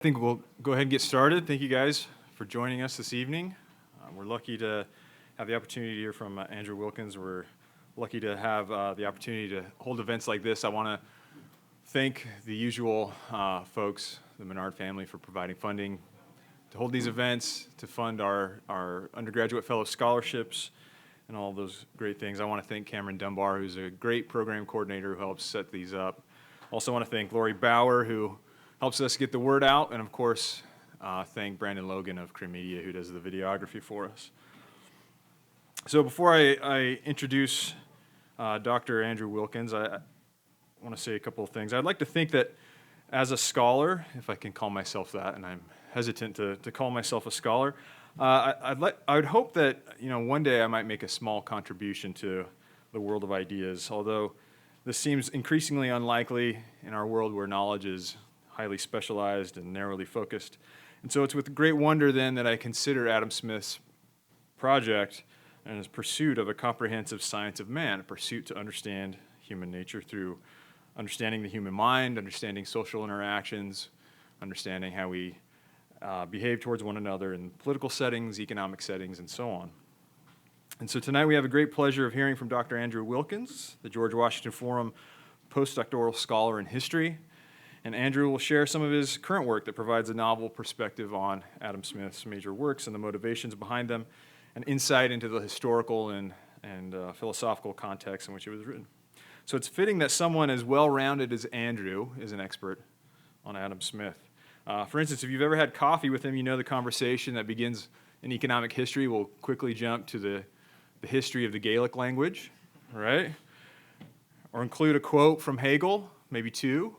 I think we'll go ahead and get started. Thank you guys for joining us this evening. We're lucky to have the opportunity to hear from Andrew Wilkins. We're lucky to have the opportunity to hold events like this. I want to thank the usual folks, the Menard family, for providing funding to hold these events, to fund our undergraduate fellow scholarships, and all those great things. I want to thank Cameron Dunbar, who's a great program coordinator who helps set these up. Also want to thank Lori Bauer, who helps us get the word out, and of course, thank Brandon Logan of Cream Media, who does the videography for us. So before I introduce Dr. Andrew Wilkins, I want to say a couple of things. I'd like to think that as a scholar, if I can call myself that, and I'm hesitant to call myself a scholar, I would hope that one day I might make a small contribution to the world of ideas, although this seems increasingly unlikely in our world where knowledge is highly specialized and narrowly focused. And so it's with great wonder then that I consider Adam Smith's project and his pursuit of a comprehensive science of man, a pursuit to understand human nature through understanding the human mind, understanding social interactions, understanding how we behave towards one another in political settings, economic settings, and so on. And so tonight we have a great pleasure of hearing from Dr. Andrew Wilkins, the George Washington Forum Postdoctoral Scholar in History. And Andrew will share some of his current work that provides a novel perspective on Adam Smith's major works and the motivations behind them, and insight into the historical and philosophical context in which it was written. So it's fitting that someone as well-rounded as Andrew is an expert on Adam Smith. For instance, if you've ever had coffee with him, you know the conversation that begins in economic history will quickly jump to the history of the Gaelic language, right? Or include a quote from Hegel, maybe two,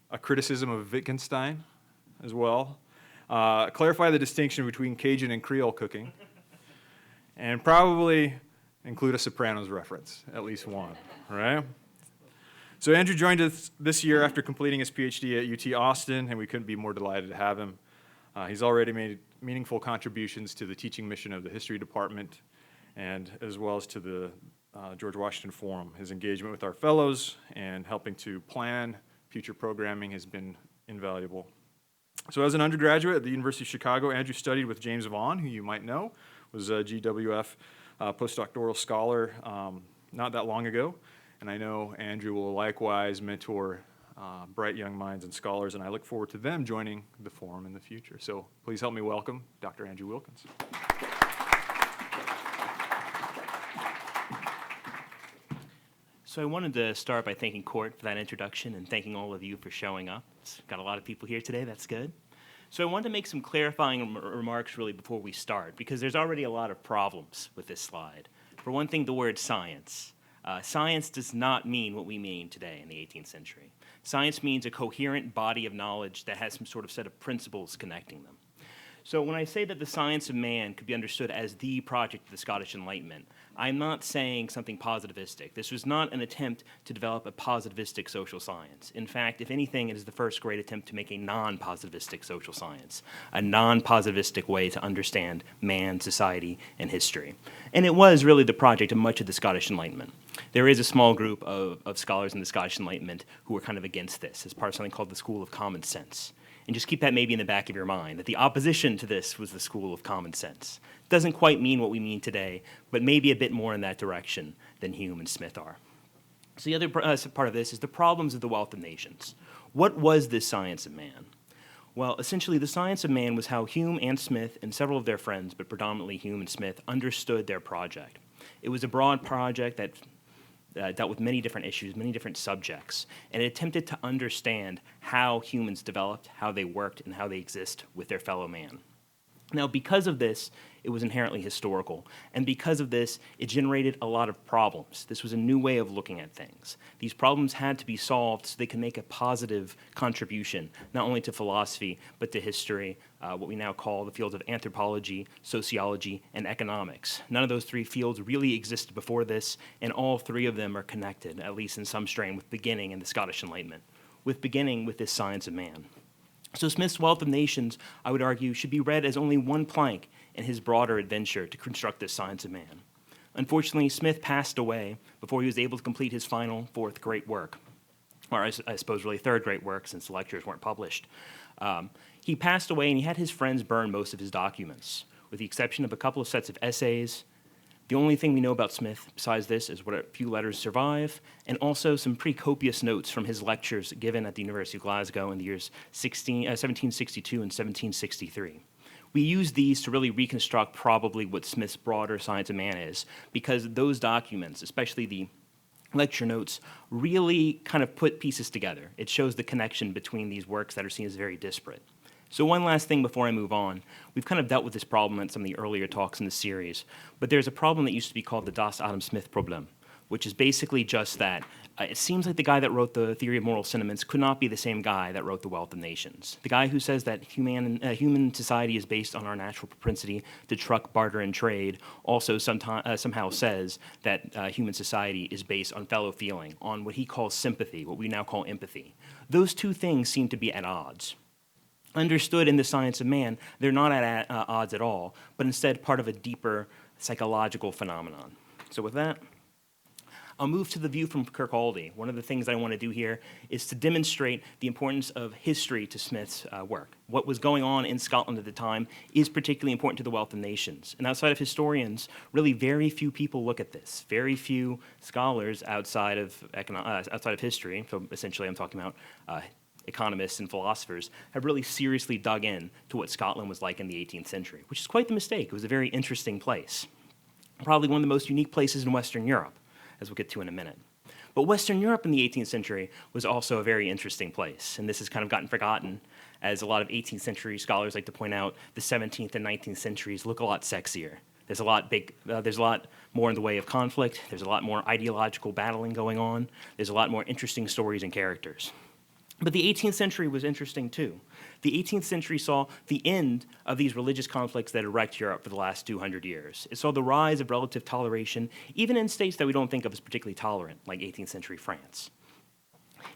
a criticism of Wittgenstein as well, clarify the distinction between Cajun and Creole cooking, and probably include a Sopranos reference, at least one, right? So Andrew joined us this year after completing his PhD at UT Austin, and we couldn't be more delighted to have him. He's already made meaningful contributions to the teaching mission of the history department, and as well as to the George Washington Forum. His engagement with our fellows and helping to plan future programming has been invaluable. So as an undergraduate at the University of Chicago, Andrew studied with James Vaughn, who you might know, was a GWF postdoctoral scholar not that long ago. And I know Andrew will likewise mentor bright young minds and scholars, and I look forward to them joining the forum in the future. So please help me welcome Dr. Andrew Wilkins. So I wanted to start by thanking Court for that introduction and thanking all of you for showing up. It's got a lot of people here today, that's good. So I wanted to make some clarifying remarks really before we start, because there's already a lot of problems with this slide. For one thing, the word science. Science does not mean what we mean today in the 18th century. Science means a coherent body of knowledge that has some sort of set of principles connecting them. So when I say that the science of man could be understood as the project of the Scottish Enlightenment, I'm not saying something positivistic. This was not an attempt to develop a positivistic social science. In fact, if anything, it is the first great attempt to make a non-positivistic social science, a non-positivistic way to understand man, society, and history. And it was really the project of much of the Scottish Enlightenment. There is a small group of scholars in the Scottish Enlightenment who were kind of against this as part of something called the School of Common Sense. And just keep that maybe in the back of your mind, that the opposition to this was the School of Common Sense. It doesn't quite mean what we mean today, but maybe a bit more in that direction than Hume and Smith are. So the other part of this is the problems of the wealth of nations. What was this science of man? Well, essentially, the science of man was how Hume and Smith and several of their friends, but predominantly Hume and Smith, understood their project. It was a broad project that dealt with many different issues, many different subjects, and it attempted to understand how humans developed, how they worked, and how they exist with their fellow man. Now, because of this, it was inherently historical, and because of this, it generated a lot of problems. This was a new way of looking at things. These problems had to be solved so they could make a positive contribution, not only to philosophy, but to history, what we now call the fields of anthropology, sociology, and economics. None of those three fields really existed before this, and all three of them are connected, at least in some strain, with beginning in the Scottish Enlightenment, with beginning with this science of man. So Smith's Wealth of Nations, I would argue, should be read as only one plank in his broader adventure to construct this science of man. Unfortunately, Smith passed away before he was able to complete his final fourth great work. or I suppose really third great work since the lectures weren't published. He passed away and he had his friends burn most of his documents, with the exception of a couple of sets of essays. The only thing we know about Smith besides this is what a few letters survive, and also some pretty copious notes from his lectures given at the University of Glasgow in the years 1762 and 1763. We use these to really reconstruct probably what Smith's broader Science of Man is, because those documents, especially the lecture notes, really kind of put pieces together. It shows the connection between these works that are seen as very disparate. So one last thing before I move on. We've kind of dealt with this problem in some of the earlier talks in the series, but there's a problem that used to be called the Das Adam Smith problem, which is basically just that. It seems like the guy that wrote the Theory of Moral Sentiments could not be the same guy that wrote The Wealth of Nations. The guy who says that human society is based on our natural propensity to truck, barter, and trade also somehow says that human society is based on fellow feeling, on what he calls sympathy, what we now call empathy. Those two things seem to be at odds. Understood in the Science of Man, they're not at odds at all, but instead part of a deeper psychological phenomenon. So with that, I'll move to the view from Kirkcaldy. One of the things I want to do here is to demonstrate the importance of history to Smith's work. What was going on in Scotland at the time is particularly important to the Wealth of Nations. And outside of historians, really very few people look at this. Very few scholars outside of history, so essentially I'm talking about economists and philosophers, have really seriously dug in to what Scotland was like in the 18th century, which is quite the mistake. It was a very interesting place. Probably one of the most unique places in Western Europe, as we'll get to in a minute. But Western Europe in the 18th century was also a very interesting place, and this has kind of gotten forgotten, as a lot of 18th century scholars like to point out the 17th and 19th centuries look a lot sexier. There's a lot more in the way of conflict, there's a lot more ideological battling going on, there's a lot more interesting stories and characters. But the 18th century was interesting too. The 18th century saw the end of these religious conflicts that had wrecked Europe for the last 200 years. It saw the rise of relative toleration, even in states that we don't think of as particularly tolerant, like 18th century France.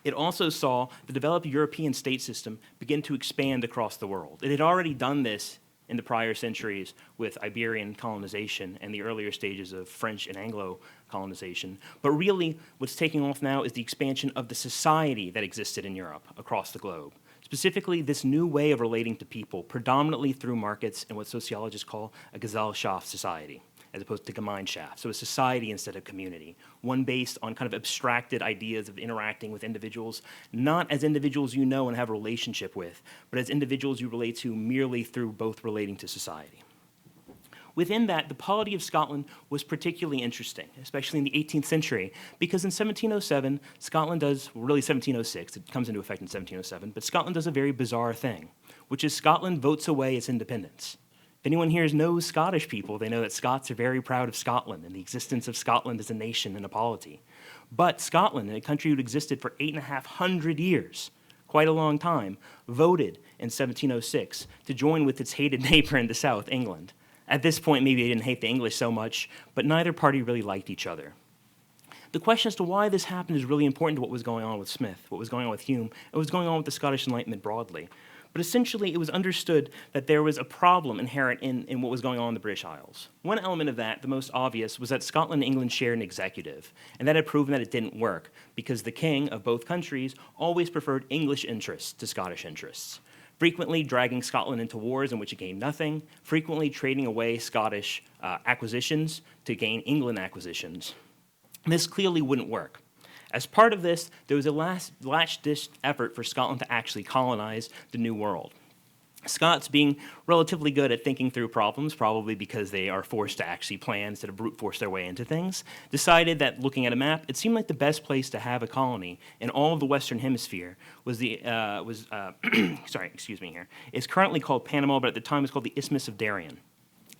It also saw the developed European state system begin to expand across the world. It had already done this in the prior centuries with Iberian colonization and the earlier stages of French and Anglo colonization. But really, what's taking off now is the expansion of the society that existed in Europe across the globe. Specifically, this new way of relating to people, predominantly through markets and what sociologists call a Gesellschaft society, as opposed to Gemeinschaft. So a society instead of community, one based on kind of abstracted ideas of interacting with individuals, not as individuals you know and have a relationship with, but as individuals you relate to merely through both relating to society. Within that, the polity of Scotland was particularly interesting, especially in the 18th century, because in 1707, Scotland does, well, really 1706, it comes into effect in 1707, but Scotland does a very bizarre thing, which is Scotland votes away its independence. If anyone here knows Scottish people, they know that Scots are very proud of Scotland and the existence of Scotland as a nation and a polity. But Scotland, a country that existed for 850 years, quite a long time, voted in 1706 to join with its hated neighbor in the south, England. At this point, maybe they didn't hate the English so much, but neither party really liked each other. The question as to why this happened is really important to what was going on with Smith, what was going on with Hume, and what was going on with the Scottish Enlightenment broadly. But essentially, it was understood that there was a problem inherent in what was going on in the British Isles. One element of that, the most obvious, was that Scotland and England shared an executive, and that had proven that it didn't work, because the king of both countries always preferred English interests to Scottish interests, frequently dragging Scotland into wars in which it gained nothing, frequently trading away Scottish acquisitions to gain England acquisitions. This clearly wouldn't work. As part of this, there was a last-ditch effort for Scotland to actually colonize the New World. Scots, being relatively good at thinking through problems, probably because they are forced to actually plan instead of brute force their way into things, decided that looking at a map, it seemed like the best place to have a colony in all of the Western Hemisphere was is currently called Panama, but at the time it was called the Isthmus of Darien,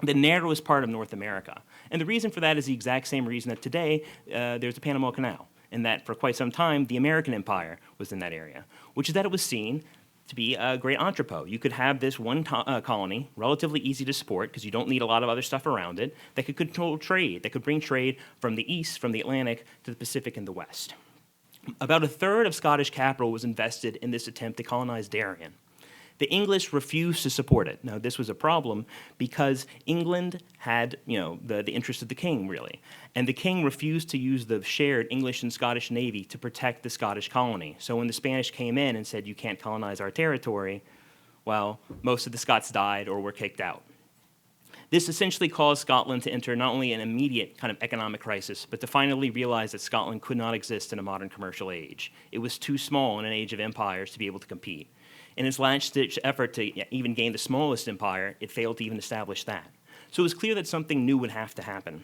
the narrowest part of North America. And the reason for that is the exact same reason that today there's a Panama Canal, and that for quite some time the American Empire was in that area, which is that it was seen to be a great entrepot. You could have this one colony, relatively easy to support because you don't need a lot of other stuff around it, that could control trade, that could bring trade from the east, from the Atlantic, to the Pacific and the west. About a third of Scottish capital was invested in this attempt to colonize Darien. The English refused to support it. Now, this was a problem because England had, the interest of the king, really. And the king refused to use the shared English and Scottish navy to protect the Scottish colony. So when the Spanish came in and said, you can't colonize our territory, well, most of the Scots died or were kicked out. This essentially caused Scotland to enter not only an immediate kind of economic crisis, but to finally realize that Scotland could not exist in a modern commercial age. It was too small in an age of empires to be able to compete. In its last-ditch effort to even gain the smallest empire, it failed to even establish that. So it was clear that something new would have to happen.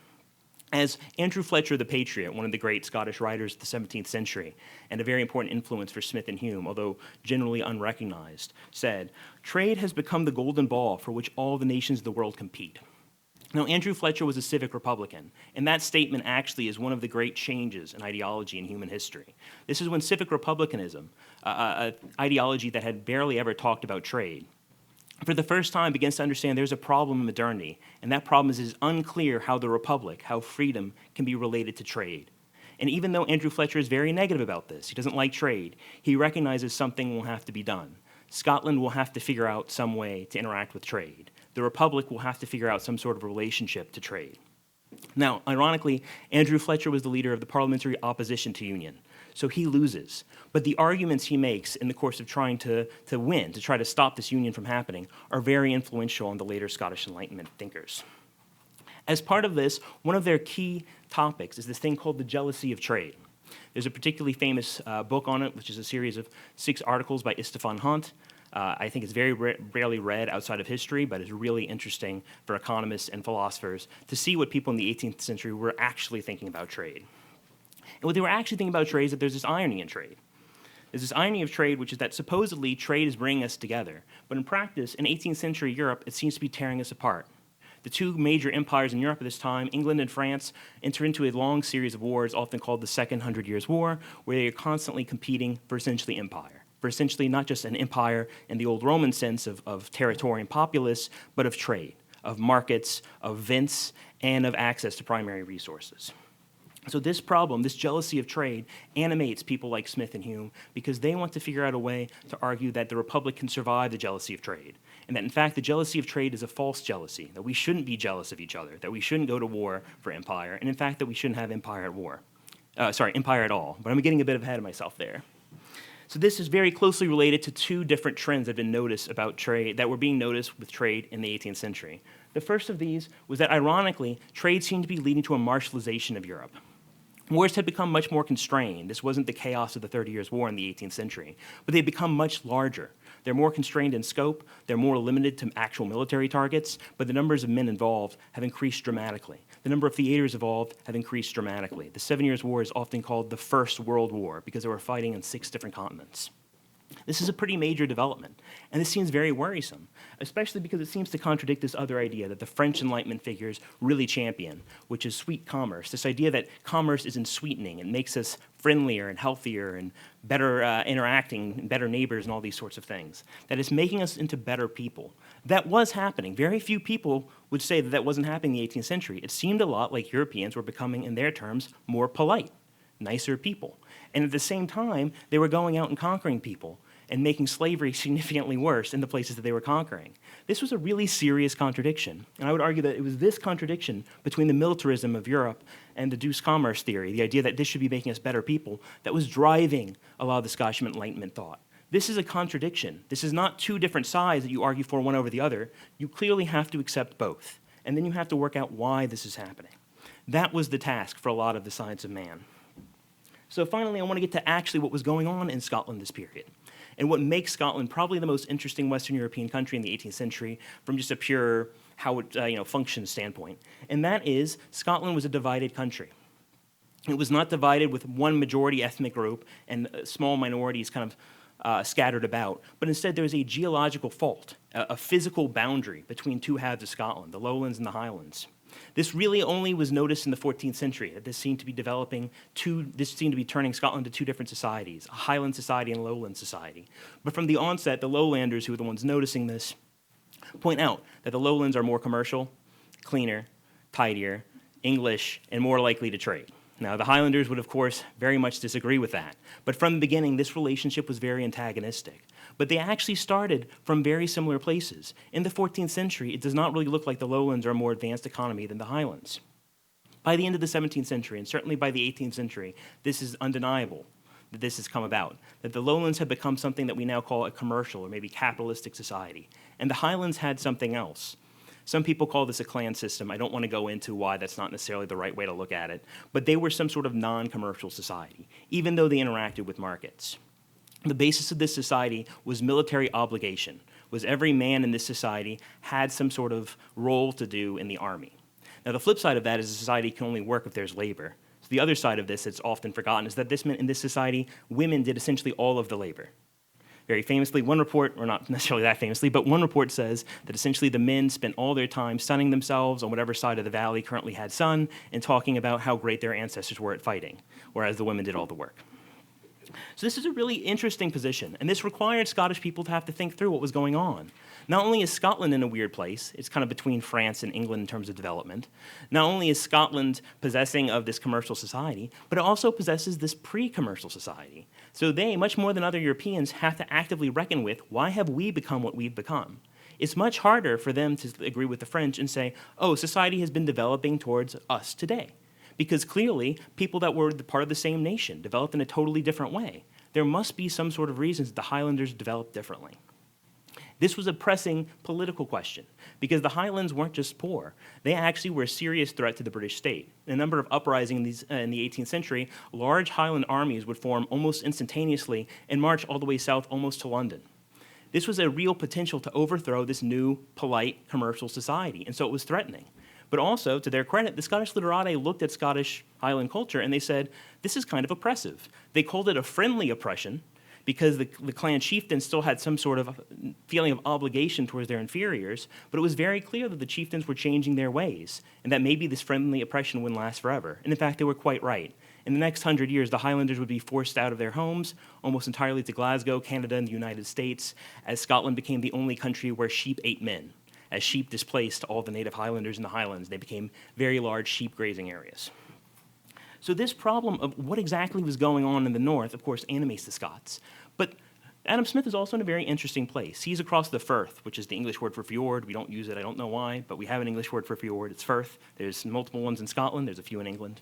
As Andrew Fletcher the Patriot, one of the great Scottish writers of the 17th century, and a very important influence for Smith and Hume, although generally unrecognized, said, "Trade has become the golden ball for which all the nations of the world compete." Now, Andrew Fletcher was a civic Republican, and that statement actually is one of the great changes in ideology in human history. This is when civic republicanism, an ideology that had barely ever talked about trade, for the first time begins to understand there's a problem in modernity, and that problem is it is unclear how the republic, how freedom, can be related to trade. And even though Andrew Fletcher is very negative about this, he doesn't like trade, he recognizes something will have to be done. Scotland will have to figure out some way to interact with trade. The republic will have to figure out some sort of relationship to trade. Now, ironically, Andrew Fletcher was the leader of the parliamentary opposition to union, so he loses. But the arguments he makes in the course of trying to win, to try to stop this union from happening, are very influential on the later Scottish Enlightenment thinkers. As part of this, one of their key topics is this thing called the jealousy of trade. There's a particularly famous book on it, which is a series of 6 articles by Istefan Hunt. I think it's very rarely read outside of history, but it's really interesting for economists and philosophers to see what people in the 18th century were actually thinking about trade. And what they were actually thinking about trade is that there's this irony in trade. There's this irony of trade, which is that supposedly trade is bringing us together. But in practice, in 18th century Europe, it seems to be tearing us apart. The 2 major empires in Europe at this time, England and France, enter into a long series of wars, often called the Second Hundred Years' War, where they are constantly competing for essentially empire. For essentially not just an empire in the old Roman sense of territory and populace, but of trade, of markets, of vents, and of access to primary resources. So this problem, this jealousy of trade, animates people like Smith and Hume because they want to figure out a way to argue that the republic can survive the jealousy of trade, and that in fact the jealousy of trade is a false jealousy, that we shouldn't be jealous of each other, that we shouldn't go to war for empire, and in fact that we shouldn't have empire at war. Empire at all, but I'm getting a bit ahead of myself there. So this is very closely related to 2 different trends that have been noticed about trade, that were being noticed with trade in the 18th century. The first of these was that, ironically, trade seemed to be leading to a martialization of Europe. Wars had become much more constrained. This wasn't the chaos of the 30 Years' War in the 18th century, but they'd become much larger. They're more constrained in scope, they're more limited to actual military targets, but the numbers of men involved have increased dramatically. The number of theaters involved have increased dramatically. The 7 Years' War is often called the First World War because they were fighting on 6 different continents. This is a pretty major development, and this seems very worrisome, especially because it seems to contradict this other idea that the French Enlightenment figures really champion, which is sweet commerce, this idea that commerce is sweetening and makes us friendlier and healthier and better interacting, better neighbors and all these sorts of things, that it's making us into better people. That was happening. Very few people would say that that wasn't happening in the 18th century. It seemed a lot like Europeans were becoming, in their terms, more polite, nicer people. And at the same time, they were going out and conquering people and making slavery significantly worse in the places that they were conquering. This was a really serious contradiction. And I would argue that it was this contradiction between the militarism of Europe and the douce commerce theory, the idea that this should be making us better people, that was driving a lot of the Scottish Enlightenment thought. This is a contradiction. This is not 2 different sides that you argue for one over the other. You clearly have to accept both. And then you have to work out why this is happening. That was the task for a lot of the science of man. So finally, I want to get to actually what was going on in Scotland this period, and what makes Scotland probably the most interesting Western European country in the 18th century from just a pure how it functions standpoint. And that is, Scotland was a divided country. It was not divided with one majority ethnic group and small minorities kind of scattered about, but instead there was a geological fault, a physical boundary between 2 halves of Scotland, the lowlands and the highlands. This really only was noticed in the 14th century, that this seemed to be turning Scotland to 2 different societies, a Highland society and a lowland society. But from the onset, the lowlanders, who were the ones noticing this, point out that the lowlands are more commercial, cleaner, tidier, English, and more likely to trade. Now, the Highlanders would, of course, very much disagree with that. But from the beginning, this relationship was very antagonistic. But they actually started from very similar places. In the 14th century, it does not really look like the lowlands are a more advanced economy than the highlands. By the end of the 17th century, and certainly by the 18th century, this is undeniable that this has come about, that the lowlands have become something that we now call a commercial or maybe capitalistic society. And the highlands had something else. Some people call this a clan system. I don't want to go into why that's not necessarily the right way to look at it, but they were some sort of non-commercial society, even though they interacted with markets. The basis of this society was military obligation, was every man in this society had some sort of role to do in the army. Now, the flip side of that is a society can only work if there's labor. So the other side of this that's often forgotten is that this meant in this society, women did essentially all of the labor. Very famously, one report, or not necessarily that famously, but one report says that essentially the men spent all their time sunning themselves on whatever side of the valley currently had sun and talking about how great their ancestors were at fighting, whereas the women did all the work. So this is a really interesting position, and this required Scottish people to have to think through what was going on. Not only is Scotland in a weird place, it's kind of between France and England in terms of development. Not only is Scotland possessing of this commercial society, but it also possesses this pre-commercial society. So they, much more than other Europeans, have to actively reckon with, why have we become what we've become? It's much harder for them to agree with the French and say, oh, society has been developing towards us today. Because clearly, people that were part of the same nation developed in a totally different way. There must be some sort of reasons that the Highlanders developed differently. This was a pressing political question, because the Highlands weren't just poor. They actually were a serious threat to the British state. In a number of uprisings in the 18th century, large Highland armies would form almost instantaneously and march all the way south almost to London. This was a real potential to overthrow this new, polite, commercial society, and so it was threatening. But also, to their credit, the Scottish literati looked at Scottish Highland culture and they said, this is kind of oppressive. They called it a friendly oppression, because the clan chieftains still had some sort of feeling of obligation towards their inferiors, but it was very clear that the chieftains were changing their ways, and that maybe this friendly oppression wouldn't last forever. And in fact, they were quite right. In the next 100 years, the Highlanders would be forced out of their homes, almost entirely to Glasgow, Canada, and the United States, as Scotland became the only country where sheep ate men. As sheep displaced all the native Highlanders in the Highlands, they became very large sheep grazing areas. So this problem of what exactly was going on in the north, of course, animates the Scots. But Adam Smith is also in a very interesting place. He's across the Firth, which is the English word for fjord. We don't use it, I don't know why, but we have an English word for fjord. It's Firth. There's multiple ones in Scotland. There's a few in England.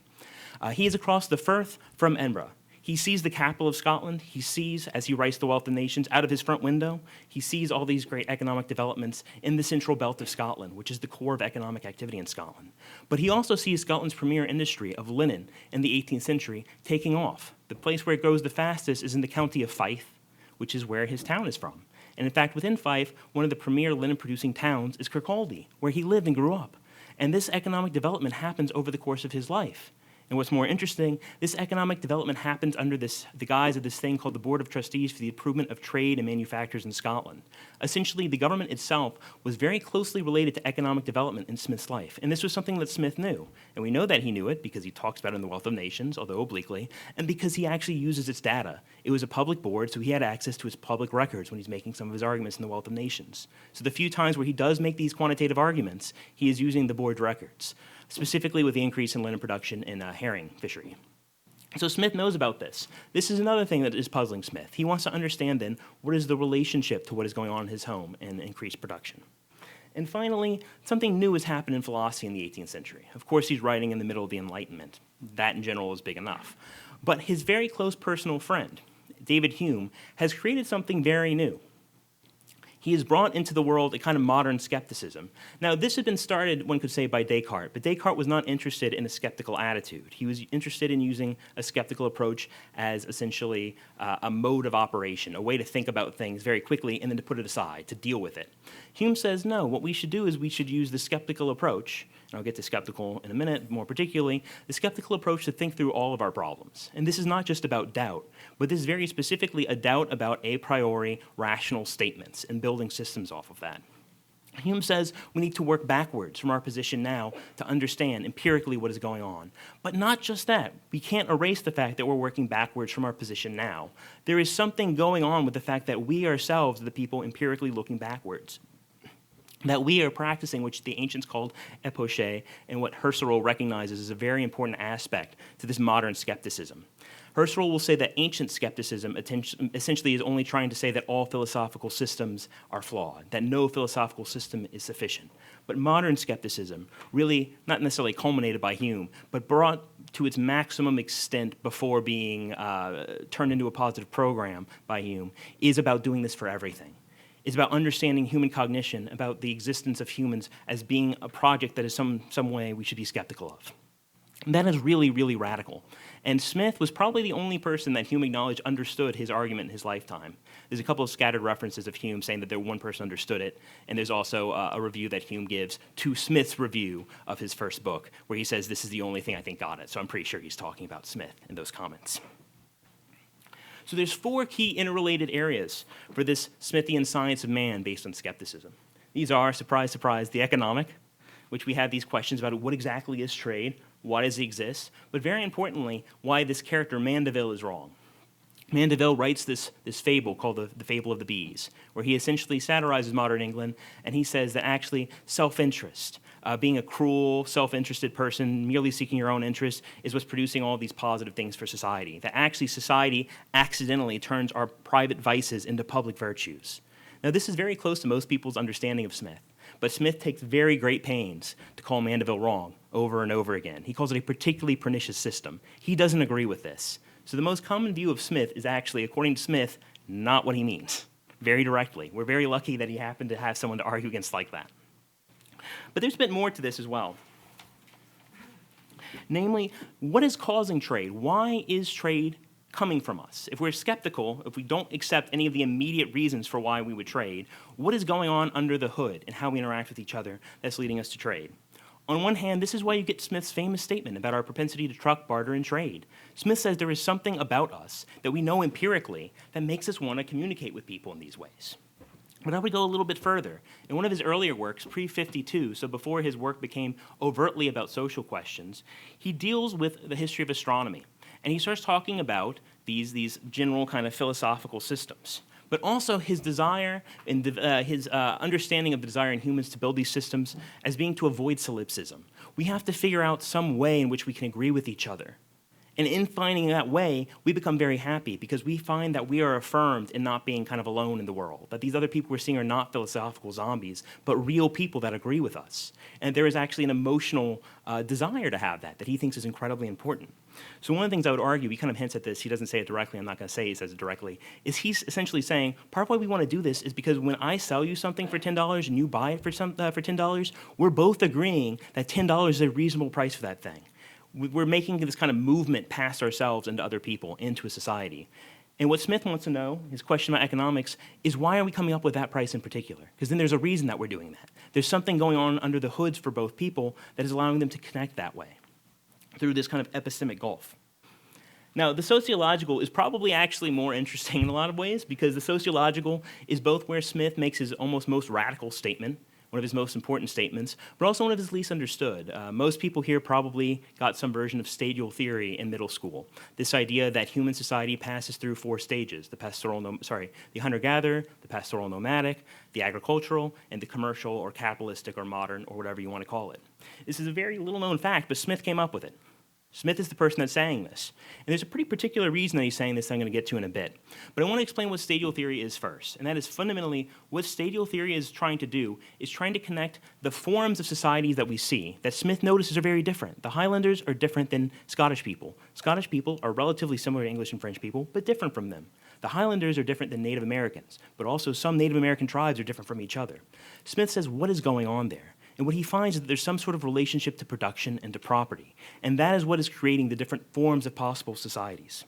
He is across the Firth from Edinburgh. He sees the capital of Scotland. He sees, as he writes The Wealth of Nations, out of his front window, he sees all these great economic developments in the central belt of Scotland, which is the core of economic activity in Scotland. But he also sees Scotland's premier industry of linen in the 18th century taking off. The place where it grows the fastest is in the county of Fife, which is where his town is from. And in fact, within Fife, one of the premier linen-producing towns is Kirkcaldy, where he lived and grew up. And this economic development happens over the course of his life. And what's more interesting, this economic development happens under the guise of this thing called the Board of Trustees for the Improvement of Trade and Manufactures in Scotland. Essentially, the government itself was very closely related to economic development in Smith's life, and this was something that Smith knew. And we know that he knew it because he talks about it in The Wealth of Nations, although obliquely, and because he actually uses its data. It was a public board, so he had access to its public records when he's making some of his arguments in The Wealth of Nations. So the few times where he does make these quantitative arguments, he is using the board's records, specifically with the increase in linen production in herring fishery. So Smith knows about this. This is another thing that is puzzling Smith. He wants to understand then what is the relationship to what is going on in his home and increased production. And finally, something new has happened in philosophy in the 18th century. Of course, he's writing in the middle of the Enlightenment. That in general is big enough. But his very close personal friend, David Hume, has created something very new. He has brought into the world a kind of modern skepticism. Now, this had been started, one could say, by Descartes, but Descartes was not interested in a skeptical attitude. He was interested in using a skeptical approach as essentially a mode of operation, a way to think about things very quickly and then to put it aside, to deal with it. Hume says, no, what we should do is we should use the skeptical approach, and I'll get to skeptical in a minute, more particularly, the skeptical approach to think through all of our problems. And this is not just about doubt, but this is very specifically a doubt about a priori rational statements and building systems off of that. Hume says we need to work backwards from our position now to understand empirically what is going on. But not just that. We can't erase the fact that we're working backwards from our position now. There is something going on with the fact that we ourselves are the people empirically looking backwards. that we are practicing, which the ancients called epoche, and what Husserl recognizes as a very important aspect to this modern skepticism. Husserl will say that ancient skepticism essentially is only trying to say that all philosophical systems are flawed, that no philosophical system is sufficient. But modern skepticism, really not necessarily culminated by Hume, but brought to its maximum extent before being turned into a positive program by Hume, is about doing this for everything. It's about understanding human cognition, about the existence of humans as being a project that is some way we should be skeptical of. And that is really, really radical. And Smith was probably the only person that Hume acknowledged understood his argument in his lifetime. There's a couple of scattered references of Hume saying that one person understood it, and there's also a review that Hume gives to Smith's review of his first book, where he says, this is the only thing I think got it. So I'm pretty sure he's talking about Smith in those comments. So there's 4 key interrelated areas for this Smithian science of man based on skepticism. These are, surprise, surprise, the economic, which we have these questions about what exactly is trade, why does it exist, but very importantly, why this character Mandeville is wrong. Mandeville writes this fable called the Fable of the Bees, where he essentially satirizes modern England, and he says that actually self-interest, being a cruel, self-interested person, merely seeking your own interest, is what's producing all these positive things for society. That actually society accidentally turns our private vices into public virtues. Now, this is very close to most people's understanding of Smith, but Smith takes very great pains to call Mandeville wrong over and over again. He calls it a particularly pernicious system. He doesn't agree with this. So the most common view of Smith is actually, according to Smith, not what he means, very directly. We're very lucky that he happened to have someone to argue against like that. But there's a bit more to this as well. Namely, what is causing trade? Why is trade coming from us? If we're skeptical, if we don't accept any of the immediate reasons for why we would trade, what is going on under the hood and how we interact with each other that's leading us to trade? On one hand, this is why you get Smith's famous statement about our propensity to truck, barter, and trade. Smith says there is something about us that we know empirically that makes us want to communicate with people in these ways. But now we go a little bit further. In one of his earlier works, pre-52, so before his work became overtly about social questions, he deals with the history of astronomy. And he starts talking about these general kind of philosophical systems, but also his desire and his understanding of the desire in humans to build these systems as being to avoid solipsism. We have to figure out some way in which we can agree with each other. And in finding that way, we become very happy because we find that we are affirmed in not being kind of alone in the world, that these other people we're seeing are not philosophical zombies, but real people that agree with us. And there is actually an emotional desire to have that he thinks is incredibly important. So one of the things I would argue, he kind of hints at this, he doesn't say it directly, I'm not going to say he says it directly, is he's essentially saying, part of why we want to do this is because when I sell you something for $10 and you buy it for $10, we're both agreeing that $10 is a reasonable price for that thing. We're making this kind of movement past ourselves into other people, into a society. And what Smith wants to know, his question about economics, is why are we coming up with that price in particular? Because then there's a reason that we're doing that. There's something going on under the hoods for both people that is allowing them to connect that way, through this kind of epistemic gulf. Now, the sociological is probably actually more interesting in a lot of ways, because the sociological is both where Smith makes his almost most radical statement, one of his most important statements, but also one of his least understood. Most people here probably got some version of stadial theory in middle school. This idea that human society passes through 4 stages: the hunter-gatherer, the pastoral nomadic, the agricultural, and the commercial or capitalistic or modern or whatever you want to call it. This is a very little-known fact, but Smith came up with it. Smith is the person that's saying this. And there's a pretty particular reason that he's saying this that I'm going to get to in a bit. But I want to explain what stadial theory is first. And that is fundamentally what stadial theory is trying to do is trying to connect the forms of societies that we see that Smith notices are very different. The Highlanders are different than Scottish people. Scottish people are relatively similar to English and French people, but different from them. The Highlanders are different than Native Americans, but also some Native American tribes are different from each other. Smith says, what is going on there? And what he finds is that there's some sort of relationship to production and to property. And that is what is creating the different forms of possible societies.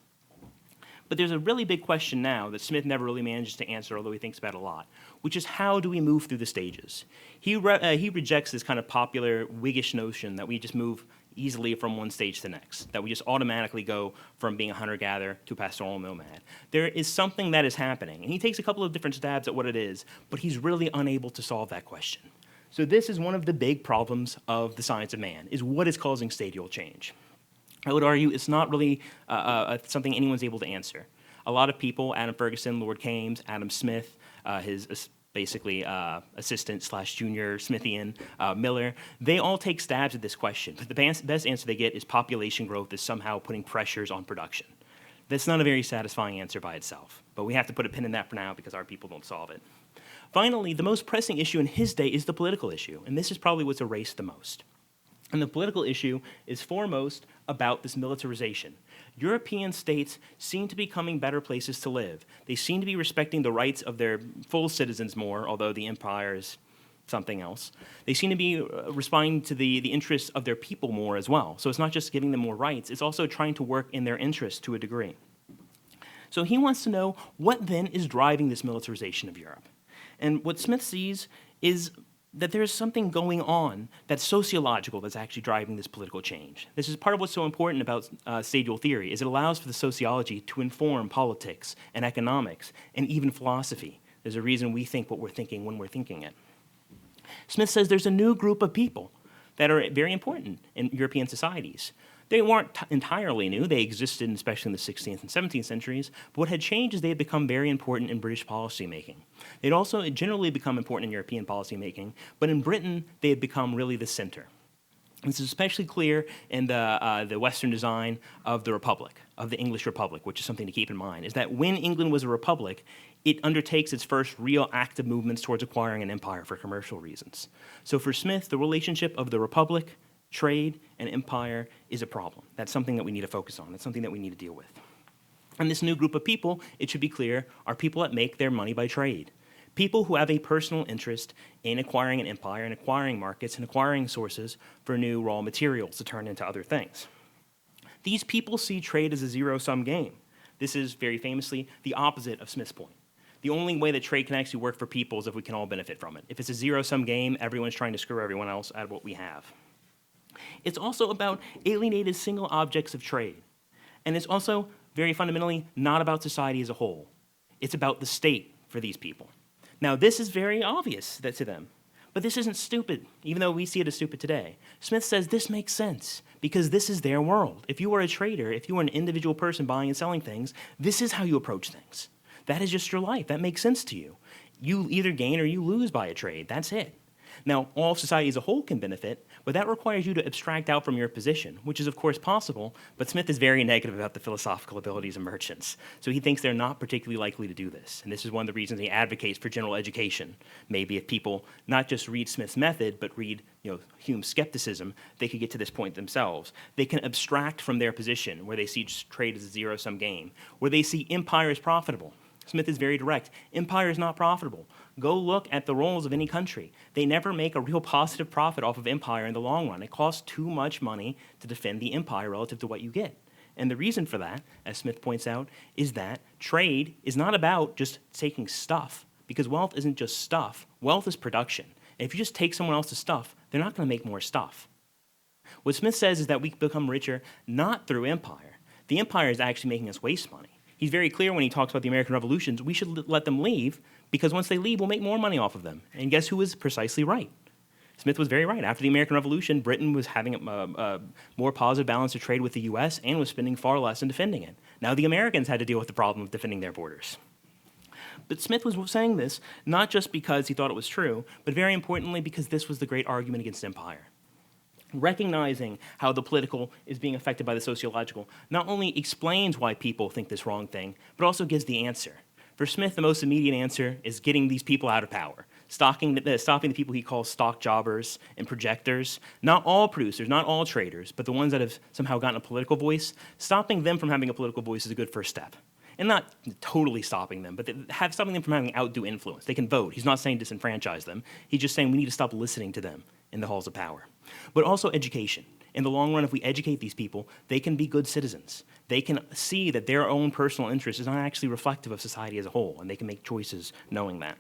But there's a really big question now that Smith never really manages to answer, although he thinks about it a lot, which is how do we move through the stages? He rejects this kind of popular Whiggish notion that we just move easily from one stage to the next, that we just automatically go from being a hunter-gatherer to a pastoral nomad. There is something that is happening, and he takes a couple of different stabs at what it is, but he's really unable to solve that question. So this is one of the big problems of the science of man, is what is causing stadial change. I would argue it's not really something anyone's able to answer. A lot of people, Adam Ferguson, Lord Keynes, Adam Smith, his basically assistant / junior Smithian, Miller, they all take stabs at this question. But the best answer they get is population growth is somehow putting pressures on production. That's not a very satisfying answer by itself, but we have to put a pin in that for now because our people don't solve it. Finally, the most pressing issue in his day is the political issue, and this is probably what's erased the most. And the political issue is foremost about this militarization. European states seem to be becoming better places to live. They seem to be respecting the rights of their full citizens more, although the empire is something else. They seem to be responding to the interests of their people more as well. So it's not just giving them more rights, it's also trying to work in their interests to a degree. So he wants to know what then is driving this militarization of Europe. And what Smith sees is that there is something going on that's sociological that's actually driving this political change. This is part of what's so important about stadial theory, is it allows for the sociology to inform politics and economics and even philosophy. There's a reason we think what we're thinking when we're thinking it. Smith says there's a new group of people that are very important in European societies. They weren't entirely new. They existed, especially in the 16th and 17th centuries. But what had changed is they had become very important in British policymaking. They'd also generally become important in European policymaking, but in Britain, they had become really the center. This is especially clear in the Western design of the Republic, of the English Republic, which is something to keep in mind, is that when England was a republic, it undertakes its first real active movements towards acquiring an empire for commercial reasons. So for Smith, the relationship of the Republic, trade, and empire is a problem. That's something that we need to focus on. It's something that we need to deal with. And this new group of people, it should be clear, are people that make their money by trade. People who have a personal interest in acquiring an empire and acquiring markets and acquiring sources for new raw materials to turn into other things. These people see trade as a zero-sum game. This is, very famously, the opposite of Smith's point. The only way that trade can actually work for people is if we can all benefit from it. If it's a zero-sum game, everyone's trying to screw everyone else out of what we have. It's also about alienated single objects of trade. And it's also, very fundamentally, not about society as a whole. It's about the state for these people. Now, this is very obvious to them, but this isn't stupid, even though we see it as stupid today. Smith says this makes sense because this is their world. If you are a trader, if you are an individual person buying and selling things, this is how you approach things. That is just your life. That makes sense to you. You either gain or you lose by a trade. That's it. Now, all of society as a whole can benefit, but that requires you to abstract out from your position, which is, of course, possible, but Smith is very negative about the philosophical abilities of merchants. So he thinks they're not particularly likely to do this, and this is one of the reasons he advocates for general education. Maybe if people not just read Smith's method, but read Hume's skepticism, they could get to this point themselves. They can abstract from their position, where they see trade as a zero-sum game, where they see empire as profitable. Smith is very direct. Empire is not profitable. Go look at the rolls of any country. They never make a real positive profit off of empire in the long run. It costs too much money to defend the empire relative to what you get. And the reason for that, as Smith points out, is that trade is not about just taking stuff, because wealth isn't just stuff. Wealth is production. And if you just take someone else's stuff, they're not going to make more stuff. What Smith says is that we become richer not through empire. The empire is actually making us waste money. He's very clear when he talks about the American revolutions, we should let them leave, because once they leave, we'll make more money off of them. And guess who was precisely right? Smith was very right. After the American Revolution, Britain was having a more positive balance of trade with the US and was spending far less in defending it. Now the Americans had to deal with the problem of defending their borders. But Smith was saying this not just because he thought it was true, but very importantly because this was the great argument against empire. Recognizing how the political is being affected by the sociological not only explains why people think this wrong thing, but also gives the answer. For Smith, the most immediate answer is getting these people out of power, stopping the people he calls stock jobbers and projectors, not all producers, not all traders, but the ones that have somehow gotten a political voice. Stopping them from having a political voice is a good first step. And not totally stopping them, but stopping them from having outdo influence. They can vote. He's not saying disenfranchise them. He's just saying we need to stop listening to them in the halls of power. But also education. In the long run, if we educate these people, they can be good citizens. They can see that their own personal interest is not actually reflective of society as a whole, and they can make choices knowing that.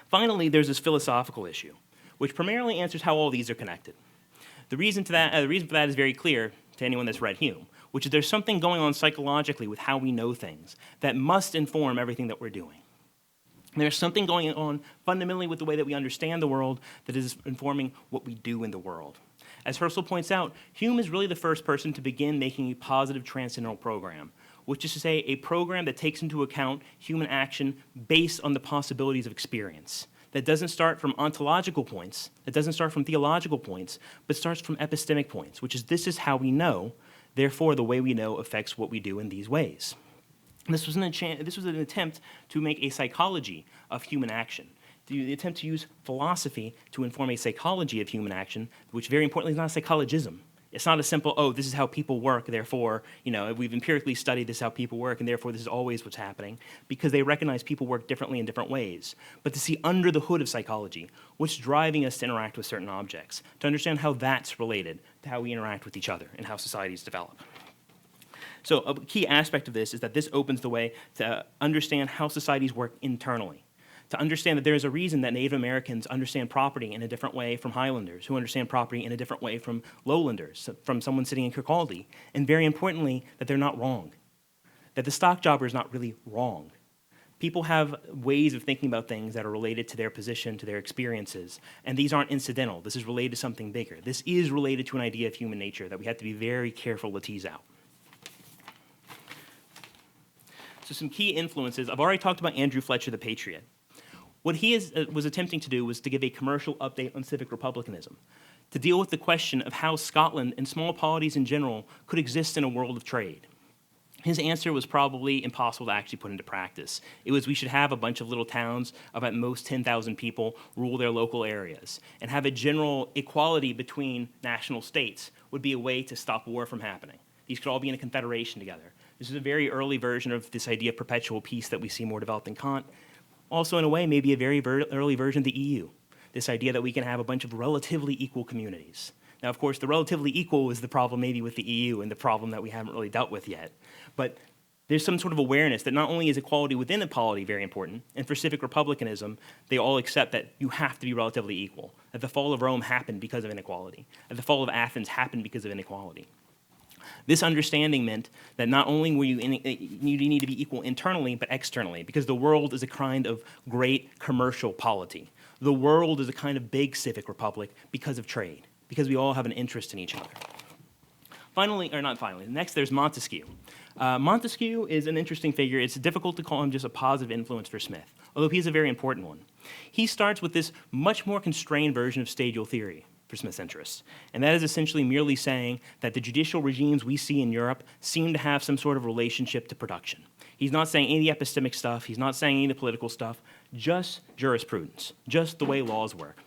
Finally, there's this philosophical issue, which primarily answers how all these are connected. The reason for that is very clear to anyone that's read Hume, which is there's something going on psychologically with how we know things that must inform everything that we're doing. There's something going on fundamentally with the way that we understand the world that is informing what we do in the world. As Herschel points out, Hume is really the first person to begin making a positive transcendental program, which is to say a program that takes into account human action based on the possibilities of experience, that doesn't start from ontological points, that doesn't start from theological points, but starts from epistemic points, which is this is how we know, therefore the way we know affects what we do in these ways. This was an attempt to make a psychology of human action, the attempt to use philosophy to inform a psychology of human action, which very importantly is not a psychologism. It's not a simple, oh, this is how people work, therefore, we've empirically studied this is how people work, and therefore this is always what's happening, because they recognize people work differently in different ways. But to see under the hood of psychology, what's driving us to interact with certain objects, to understand how that's related to how we interact with each other and how societies develop. So a key aspect of this is that this opens the way to understand how societies work internally, to understand that there is a reason that Native Americans understand property in a different way from Highlanders, who understand property in a different way from Lowlanders, from someone sitting in Kirkcaldy, and very importantly, that they're not wrong, that the stock jobber is not really wrong. People have ways of thinking about things that are related to their position, to their experiences, and these aren't incidental. This is related to something bigger. This is related to an idea of human nature that we have to be very careful to tease out. So some key influences. I've already talked about Andrew Fletcher, the Patriot. What he was attempting to do was to give a commercial update on civic republicanism, to deal with the question of how Scotland and small polities in general could exist in a world of trade. His answer was probably impossible to actually put into practice. It was we should have a bunch of little towns of at most 10,000 people rule their local areas, and have a general equality between national states would be a way to stop war from happening. These could all be in a confederation together. This is a very early version of this idea of perpetual peace that we see more developed in Kant. Also, in a way, maybe a very early version of the EU, this idea that we can have a bunch of relatively equal communities. Now, of course, the relatively equal is the problem maybe with the EU and the problem that we haven't really dealt with yet. But there's some sort of awareness that not only is equality within a polity very important, and for civic republicanism, they all accept that you have to be relatively equal, that the fall of Rome happened because of inequality, that the fall of Athens happened because of inequality. This understanding meant that not only were you need to be equal internally, but externally, because the world is a kind of great commercial polity. The world is a kind of big civic republic because of trade, because we all have an interest in each other. Next there's Montesquieu. Montesquieu is an interesting figure. It's difficult to call him just a positive influence for Smith, although he's a very important one. He starts with this much more constrained version of stadial theory for Smith's interests. And that is essentially merely saying that the judicial regimes we see in Europe seem to have some sort of relationship to production. He's not saying any of the epistemic stuff, he's not saying any of the political stuff, just jurisprudence, just the way laws work.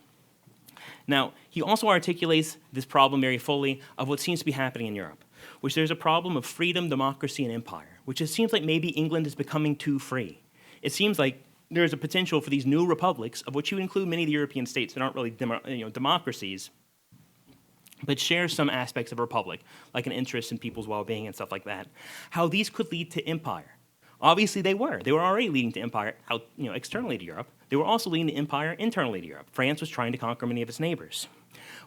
Now, he also articulates this problem very fully of what seems to be happening in Europe, which there's a problem of freedom, democracy, and empire, which it seems like maybe England is becoming too free. It seems like there is a potential for these new republics, of which you include many of the European states that aren't really democracies, but share some aspects of a republic, like an interest in people's well-being and stuff like that, how these could lead to empire. Obviously, they were. They were already leading to empire externally to Europe. They were also leading to empire internally to Europe. France was trying to conquer many of its neighbors.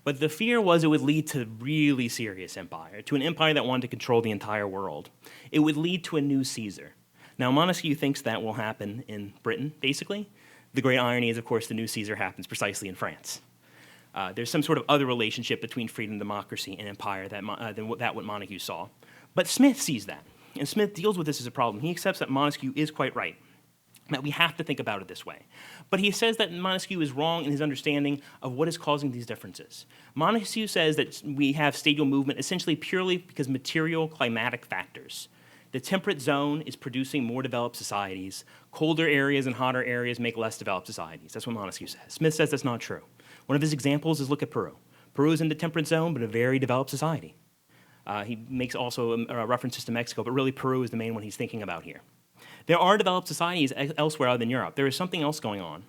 But the fear was it would lead to really serious empire, to an empire that wanted to control the entire world. It would lead to a new Caesar. Now, Montesquieu thinks that will happen in Britain, basically. The great irony is, of course, the new Caesar happens precisely in France. There's some sort of other relationship between freedom, democracy, and empire than what Montesquieu saw. But Smith sees that, and Smith deals with this as a problem. He accepts that Montesquieu is quite right, that we have to think about it this way. But he says that Montesquieu is wrong in his understanding of what is causing these differences. Montesquieu says that we have stadial movement essentially purely because material climatic factors. The temperate zone is producing more developed societies. Colder areas and hotter areas make less developed societies. That's what Montesquieu says. Smith says that's not true. One of his examples is look at Peru. Peru is in the temperate zone, but a very developed society. He makes also references to Mexico, but really Peru is the main one he's thinking about here. There are developed societies elsewhere other than Europe. There is something else going on.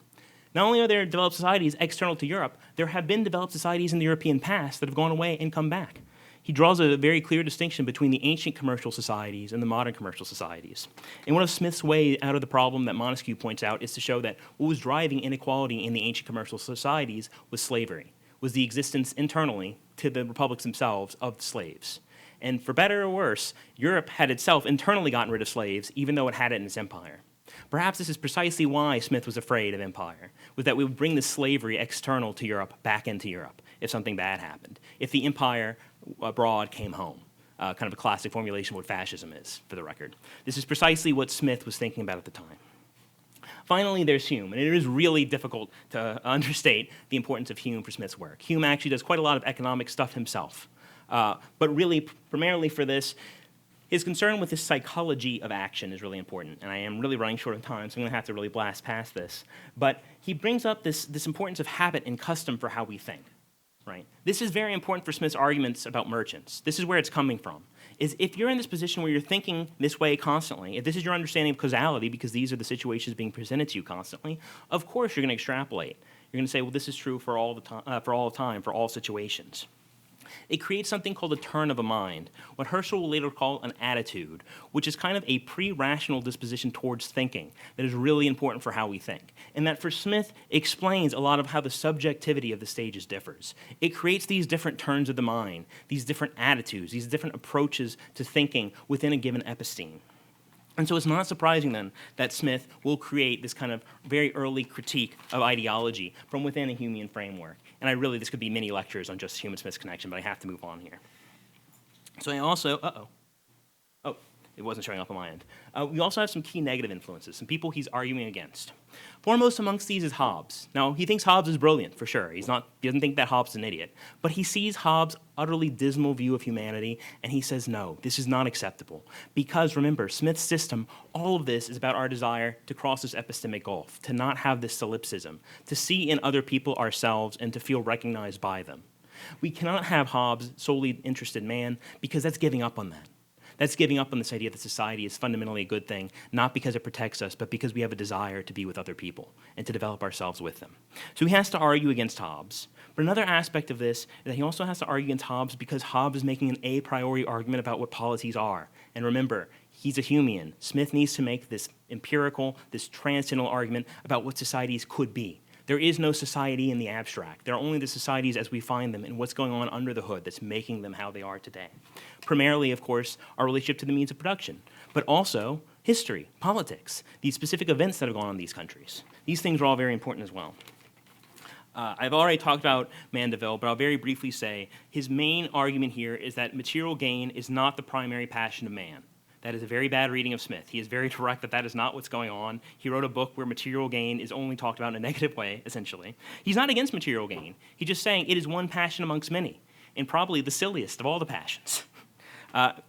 Not only are there developed societies external to Europe, there have been developed societies in the European past that have gone away and come back. He draws a very clear distinction between the ancient commercial societies and the modern commercial societies. And one of Smith's ways out of the problem that Montesquieu points out is to show that what was driving inequality in the ancient commercial societies was slavery, was the existence internally to the republics themselves of slaves. And for better or worse, Europe had itself internally gotten rid of slaves, even though it had it in its empire. Perhaps this is precisely why Smith was afraid of empire, was that we would bring the slavery external to Europe back into Europe if something bad happened, if the empire abroad came home. kind of a classic formulation of what fascism is, for the record. This is precisely what Smith was thinking about at the time. Finally, there's Hume, and it is really difficult to understate the importance of Hume for Smith's work. Hume actually does quite a lot of economic stuff himself, but really, primarily for this, his concern with the psychology of action is really important, and I am really running short of time, so I'm going to have to really blast past this. But he brings up this importance of habit and custom for how we think. Right? This is very important for Smith's arguments about merchants. This is where it's coming from. Is if you're in this position where you're thinking this way constantly, if this is your understanding of causality, because these are the situations being presented to you constantly, of course you're going to extrapolate. You're going to say, well, this is true for all the time, for all situations. It creates something called a turn of a mind, what Herschel will later call an attitude, which is kind of a pre-rational disposition towards thinking that is really important for how we think. And that for Smith explains a lot of how the subjectivity of the stages differs. It creates these different turns of the mind, these different attitudes, these different approaches to thinking within a given episteme. And so it's not surprising then that Smith will create this kind of very early critique of ideology from within a Humean framework. And this could be mini lectures on just Hume and Smith's connection, but I have to move on here. So I also, it wasn't showing up on my end. We also have some key negative influences, some people he's arguing against. Foremost amongst these is Hobbes. Now, he thinks Hobbes is brilliant, for sure. He doesn't think that Hobbes is an idiot. But he sees Hobbes' utterly dismal view of humanity, and he says, no, this is not acceptable. Because, remember, Smith's system, all of this is about our desire to cross this epistemic gulf, to not have this solipsism, to see in other people ourselves and to feel recognized by them. We cannot have Hobbes' solely interested man, because that's giving up on that. That's giving up on this idea that society is fundamentally a good thing, not because it protects us, but because we have a desire to be with other people and to develop ourselves with them. So he has to argue against Hobbes. But another aspect of this is that he also has to argue against Hobbes because Hobbes is making an a priori argument about what polities are. And remember, he's a Humean. Smith needs to make this empirical, this transcendental argument about what societies could be. There is no society in the abstract. There are only the societies as we find them and what's going on under the hood that's making them how they are today. Primarily, of course, our relationship to the means of production, but also history, politics, these specific events that have gone on in these countries. These things are all very important as well. I've already talked about Mandeville, but I'll very briefly say his main argument here is that material gain is not the primary passion of man. That is a very bad reading of Smith. He is very direct that that is not what's going on. He wrote a book where material gain is only talked about in a negative way, essentially. He's not against material gain. He's just saying it is one passion amongst many, and probably the silliest of all the passions.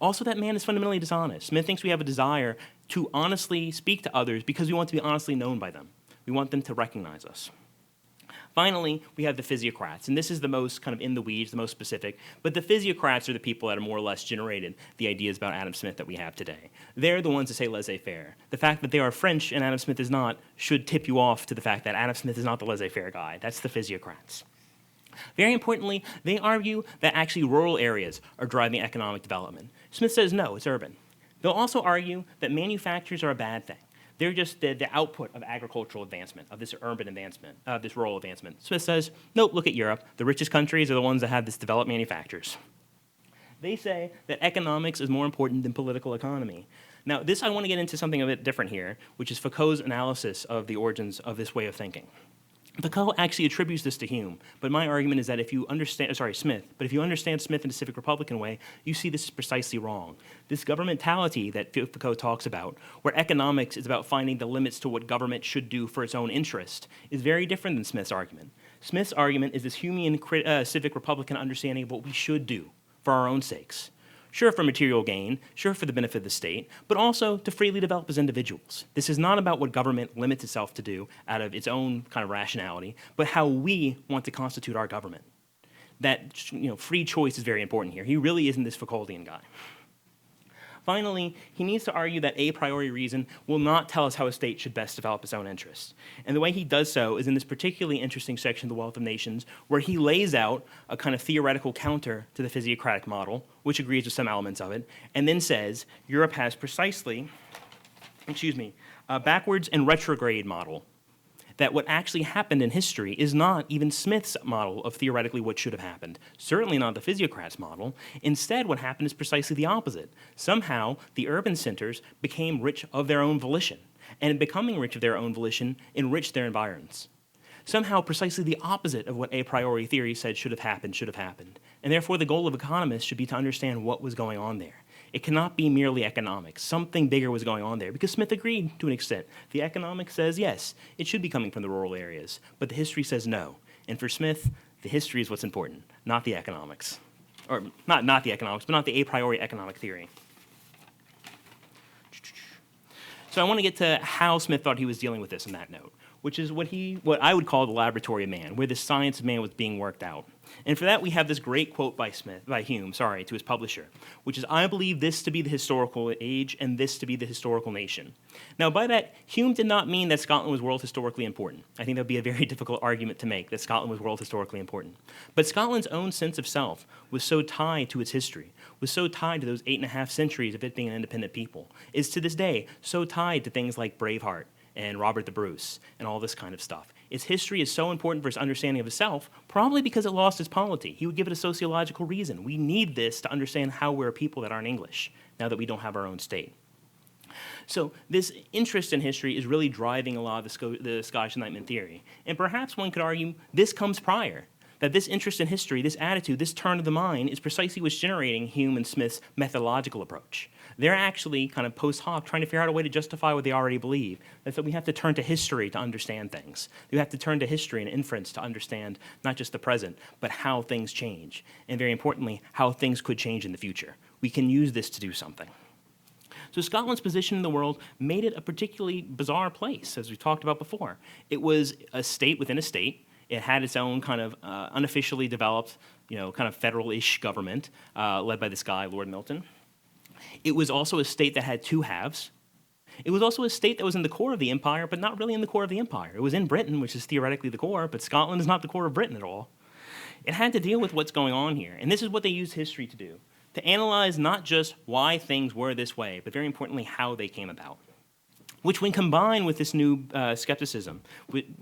Also, that man is fundamentally dishonest. Smith thinks we have a desire to honestly speak to others because we want to be honestly known by them. We want them to recognize us. Finally, we have the physiocrats, and this is the most kind of in the weeds, the most specific, but the physiocrats are the people that are more or less generated the ideas about Adam Smith that we have today. They're the ones that say laissez-faire. The fact that they are French and Adam Smith is not should tip you off to the fact that Adam Smith is not the laissez-faire guy. That's the physiocrats. Very importantly, they argue that actually rural areas are driving economic development. Smith says no, it's urban. They'll also argue that manufacturers are a bad thing. They're just the output of agricultural advancement, of this urban advancement, this rural advancement. Smith says, nope, look at Europe. The richest countries are the ones that have this developed manufacturers. They say that economics is more important than political economy. Now, I want to get into something a bit different here, which is Foucault's analysis of the origins of this way of thinking. Foucault actually attributes this to Hume, but my argument is that if you understand, Smith, but if you understand Smith in a civic republican way, you see this is precisely wrong. This governmentality that Foucault talks about, where economics is about finding the limits to what government should do for its own interest, is very different than Smith's argument. Smith's argument is this Humean civic republican understanding of what we should do for our own sakes. Sure for material gain, sure for the benefit of the state, but also to freely develop as individuals. This is not about what government limits itself to do out of its own kind of rationality, but how we want to constitute our government. That free choice is very important here. He really isn't this Foucauldian guy. Finally, he needs to argue that a priori reason will not tell us how a state should best develop its own interests. And the way he does so is in this particularly interesting section of The Wealth of Nations, where he lays out a kind of theoretical counter to the physiocratic model, which agrees with some elements of it, and then says Europe has precisely, a backwards and retrograde model. That what actually happened in history is not even Smith's model of theoretically what should have happened. Certainly not the physiocrat's model. Instead, what happened is precisely the opposite. Somehow, the urban centers became rich of their own volition, and in becoming rich of their own volition, enriched their environs. somehow precisely the opposite of what a priori theory said should have happened. And therefore, the goal of economists should be to understand what was going on there. It cannot be merely economics. Something bigger was going on there, because Smith agreed to an extent. The economics says, yes, it should be coming from the rural areas, but the history says no. And for Smith, the history is what's important, not the economics. Or not the economics, but not the a priori economic theory. So I want to get to how Smith thought he was dealing with this in that note, which is what I would call the laboratory of man, where the science of man was being worked out. And for that, we have this great quote by Hume, to his publisher, which is, "I believe this to be the historical age and this to be the historical nation." Now, by that, Hume did not mean that Scotland was world historically important. I think that would be a very difficult argument to make, that Scotland was world historically important. But Scotland's own sense of self was so tied to its history, was so tied to those 8.5 centuries of it being an independent people, is to this day so tied to things like Braveheart and Robert the Bruce and all this kind of stuff. Its history is so important for its understanding of itself, probably because it lost its polity. He would give it a sociological reason. We need this to understand how we're a people that aren't English, now that we don't have our own state. So this interest in history is really driving a lot of the Scottish Enlightenment theory. And perhaps one could argue this comes prior, that this interest in history, this attitude, this turn of the mind is precisely what's generating Hume and Smith's methodological approach. They're actually kind of post hoc trying to figure out a way to justify what they already believe. That's that we have to turn to history to understand things. We have to turn to history and inference to understand not just the present, but how things change. And very importantly, how things could change in the future. We can use this to do something. So Scotland's position in the world made it a particularly bizarre place, as we talked about before. It was a state within a state. It had its own kind of unofficially developed, kind of federal-ish government led by this guy, Lord Milton. It was also a state that had two halves. It was also a state that was in the core of the empire, but not really in the core of the empire. It was in Britain, which is theoretically the core, but Scotland is not the core of Britain at all. It had to deal with what's going on here, and this is what they used history to do, to analyze not just why things were this way, but very importantly, how they came about. Which, when combined with this new skepticism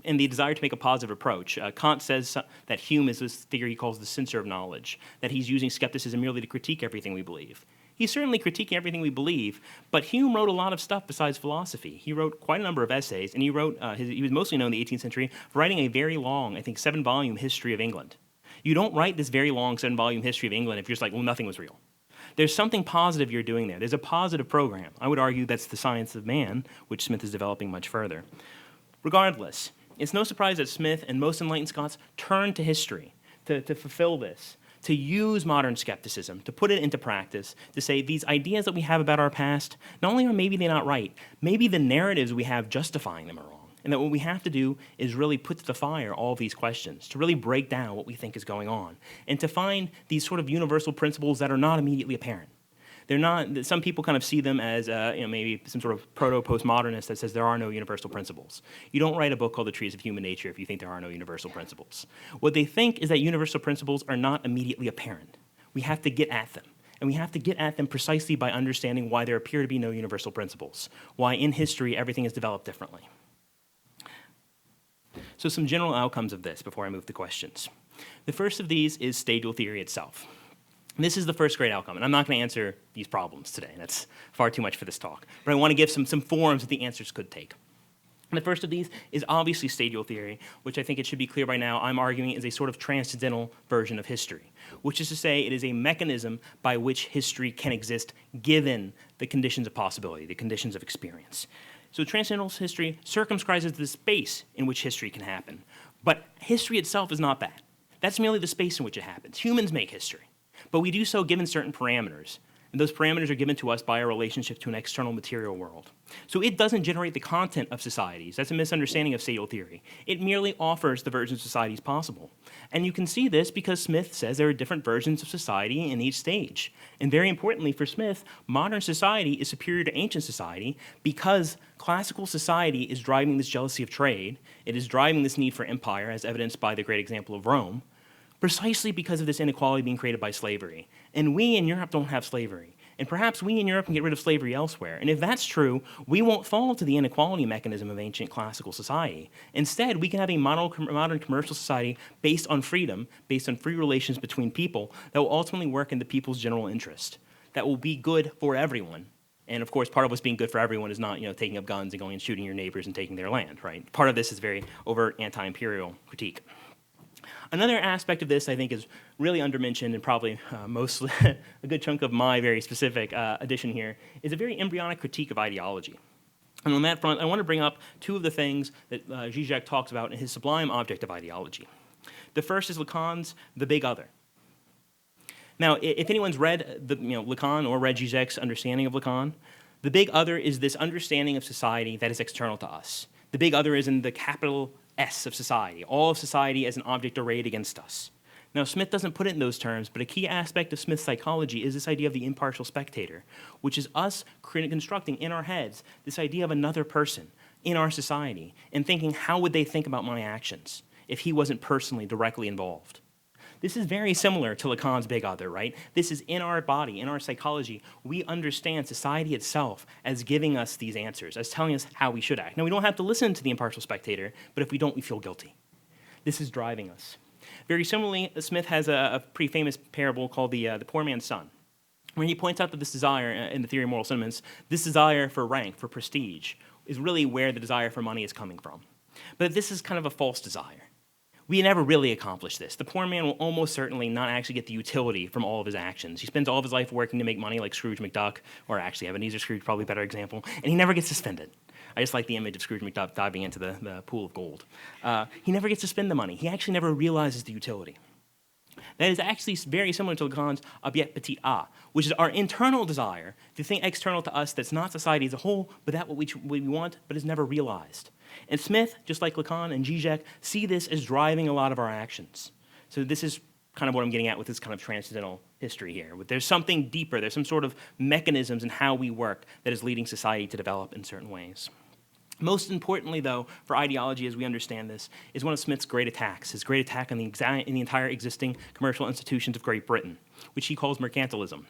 and the desire to make a positive approach, Kant says that Hume is this figure he calls the censor of knowledge, that he's using skepticism merely to critique everything we believe. He's certainly critiquing everything we believe, but Hume wrote a lot of stuff besides philosophy. He wrote quite a number of essays, and he was mostly known in the 18th century for writing a very long, I think, 7-volume history of England. You don't write this very long 7-volume history of England if you're just like, well, nothing was real. There's something positive you're doing there. There's a positive program. I would argue that's the science of man, which Smith is developing much further. Regardless, it's no surprise that Smith and most enlightened Scots turned to history to fulfill this, to use modern skepticism, to put it into practice, to say these ideas that we have about our past, not only are maybe they're not right, maybe the narratives we have justifying them are wrong. And that what we have to do is really put to the fire all of these questions, to really break down what we think is going on, and to find these sort of universal principles that are not immediately apparent. They're not, some people kind of see them as maybe some sort of proto-postmodernist that says there are no universal principles. You don't write a book called The Trees of Human Nature if you think there are no universal principles. What they think is that universal principles are not immediately apparent. We have to get at them. And we have to get at them precisely by understanding why there appear to be no universal principles, why in history everything is developed differently. So some general outcomes of this before I move to questions. The first of these is stadial theory itself. This is the first great outcome, and I'm not going to answer these problems today. That's far too much for this talk. But I want to give some forms that the answers could take. And the first of these is obviously stadial theory, which I think it should be clear by now I'm arguing is a sort of transcendental version of history, which is to say it is a mechanism by which history can exist given the conditions of possibility, the conditions of experience. So transcendental history circumscribes the space in which history can happen. But history itself is not that. That's merely the space in which it happens. Humans make history. But we do so given certain parameters. And those parameters are given to us by our relationship to an external material world. So it doesn't generate the content of societies. That's a misunderstanding of stadial theory. It merely offers the versions of societies possible. And you can see this because Smith says there are different versions of society in each stage. And very importantly for Smith, modern society is superior to ancient society because classical society is driving this jealousy of trade. It is driving this need for empire, as evidenced by the great example of Rome, precisely because of this inequality being created by slavery. And we in Europe don't have slavery. And perhaps we in Europe can get rid of slavery elsewhere. And if that's true, we won't fall to the inequality mechanism of ancient classical society. Instead, we can have a modern commercial society based on freedom, based on free relations between people, that will ultimately work in the people's general interest, that will be good for everyone, And of course, part of what's being good for everyone is not, taking up guns and going and shooting your neighbors and taking their land, right? Part of this is very overt anti-imperial critique. Another aspect of this I think is really undermentioned and probably mostly a good chunk of my very specific addition here is a very embryonic critique of ideology. And on that front, I want to bring up two of the things that Zizek talks about in his sublime object of ideology. The first is Lacan's The Big Other. Now, if anyone's read Lacan or read Zizek's understanding of Lacan, the big other is this understanding of society that is external to us. The big other is in the capital S of society, all of society as an object arrayed against us. Now, Smith doesn't put it in those terms, but a key aspect of Smith's psychology is this idea of the impartial spectator, which is us constructing in our heads this idea of another person in our society and thinking, how would they think about my actions if he wasn't personally directly involved? This is very similar to Lacan's big other, right? This is in our body, in our psychology. We understand society itself as giving us these answers, as telling us how we should act. Now, we don't have to listen to the impartial spectator, but if we don't, we feel guilty. This is driving us. Very similarly, Smith has a pretty famous parable called the poor man's son, where he points out that this desire, in the theory of moral sentiments, this desire for rank, for prestige, is really where the desire for money is coming from. But this is kind of a false desire. We never really accomplish this. The poor man will almost certainly not actually get the utility from all of his actions. He spends all of his life working to make money like Scrooge McDuck, or actually Ebenezer Scrooge, probably a better example, and he never gets to spend it. I just like the image of Scrooge McDuck diving into the pool of gold. He never gets to spend the money. He actually never realizes the utility. That is actually very similar to Lacan's object petit a, which is our internal desire, the thing external to us that's not society as a whole, but that what we want, but is never realized. And Smith, just like Lacan and Zizek, see this as driving a lot of our actions. So this is kind of what I'm getting at with this kind of transcendental history here. There's something deeper, there's some sort of mechanisms in how we work that is leading society to develop in certain ways. Most importantly, though, for ideology as we understand this, is one of Smith's great attacks, his great attack on the entire existing commercial institutions of Great Britain, which he calls mercantilism.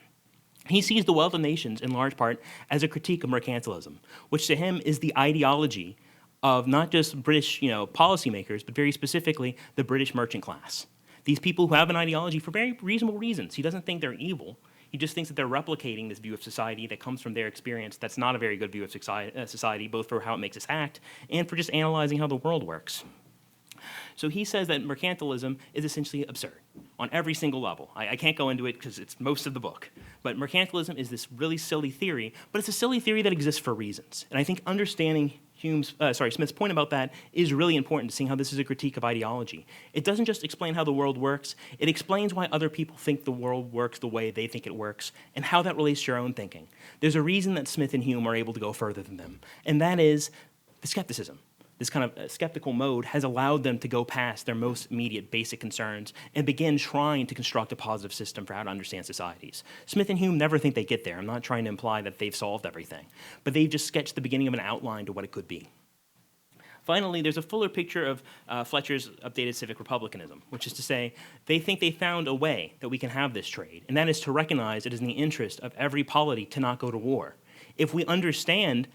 He sees the wealth of nations, in large part, as a critique of mercantilism, which to him is the ideology of not just British policymakers, but very specifically the British merchant class. These people who have an ideology for very reasonable reasons. He doesn't think they're evil. He just thinks that they're replicating this view of society that comes from their experience that's not a very good view of society, both for how it makes us act and for just analyzing how the world works. So he says that mercantilism is essentially absurd on every single level. I can't go into it because it's most of the book. But mercantilism is this really silly theory, but it's a silly theory that exists for reasons. And I think understanding Smith's point about that is really important to seeing how this is a critique of ideology. It doesn't just explain how the world works, it explains why other people think the world works the way they think it works, and how that relates to your own thinking. There's a reason that Smith and Hume are able to go further than them, and that is the skepticism. This kind of skeptical mode has allowed them to go past their most immediate basic concerns and begin trying to construct a positive system for how to understand societies. Smith and Hume never think they get there. I'm not trying to imply that they've solved everything, but they've just sketched the beginning of an outline to what it could be. Finally, there's a fuller picture of Fletcher's updated civic republicanism, which is to say, they think they found a way that we can have this trade, and that is to recognize it is in the interest of every polity to not go to war. If we understand,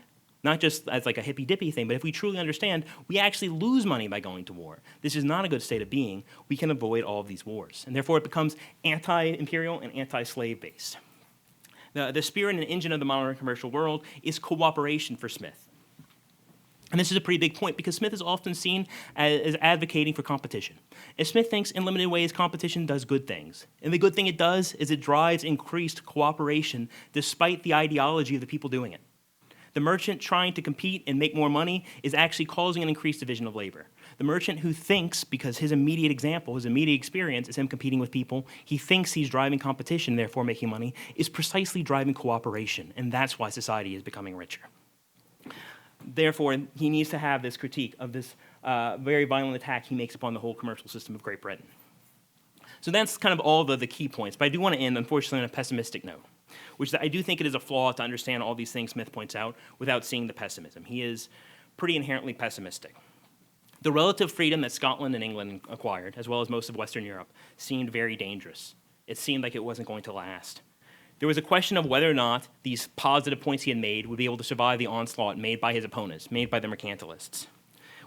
not just as like a hippy-dippy thing, but if we truly understand, we actually lose money by going to war. This is not a good state of being. We can avoid all of these wars. And therefore, it becomes anti-imperial and anti-slave based. The spirit and engine of the modern commercial world is cooperation for Smith. And this is a pretty big point because Smith is often seen as advocating for competition. And Smith thinks in limited ways competition does good things. And the good thing it does is it drives increased cooperation despite the ideology of the people doing it. The merchant trying to compete and make more money is actually causing an increased division of labor. The merchant who thinks, because his immediate example, his immediate experience is him competing with people, he thinks he's driving competition, therefore making money, is precisely driving cooperation, and that's why society is becoming richer. Therefore, he needs to have this critique of this very violent attack he makes upon the whole commercial system of Great Britain. So that's kind of all the key points, but I do want to end, unfortunately, on a pessimistic note, which is that I do think it is a flaw to understand all these things Smith points out without seeing the pessimism. He is pretty inherently pessimistic. The relative freedom that Scotland and England acquired, as well as most of Western Europe, seemed very dangerous. It seemed like it wasn't going to last. There was a question of whether or not these positive points he had made would be able to survive the onslaught made by his opponents, made by the mercantilists.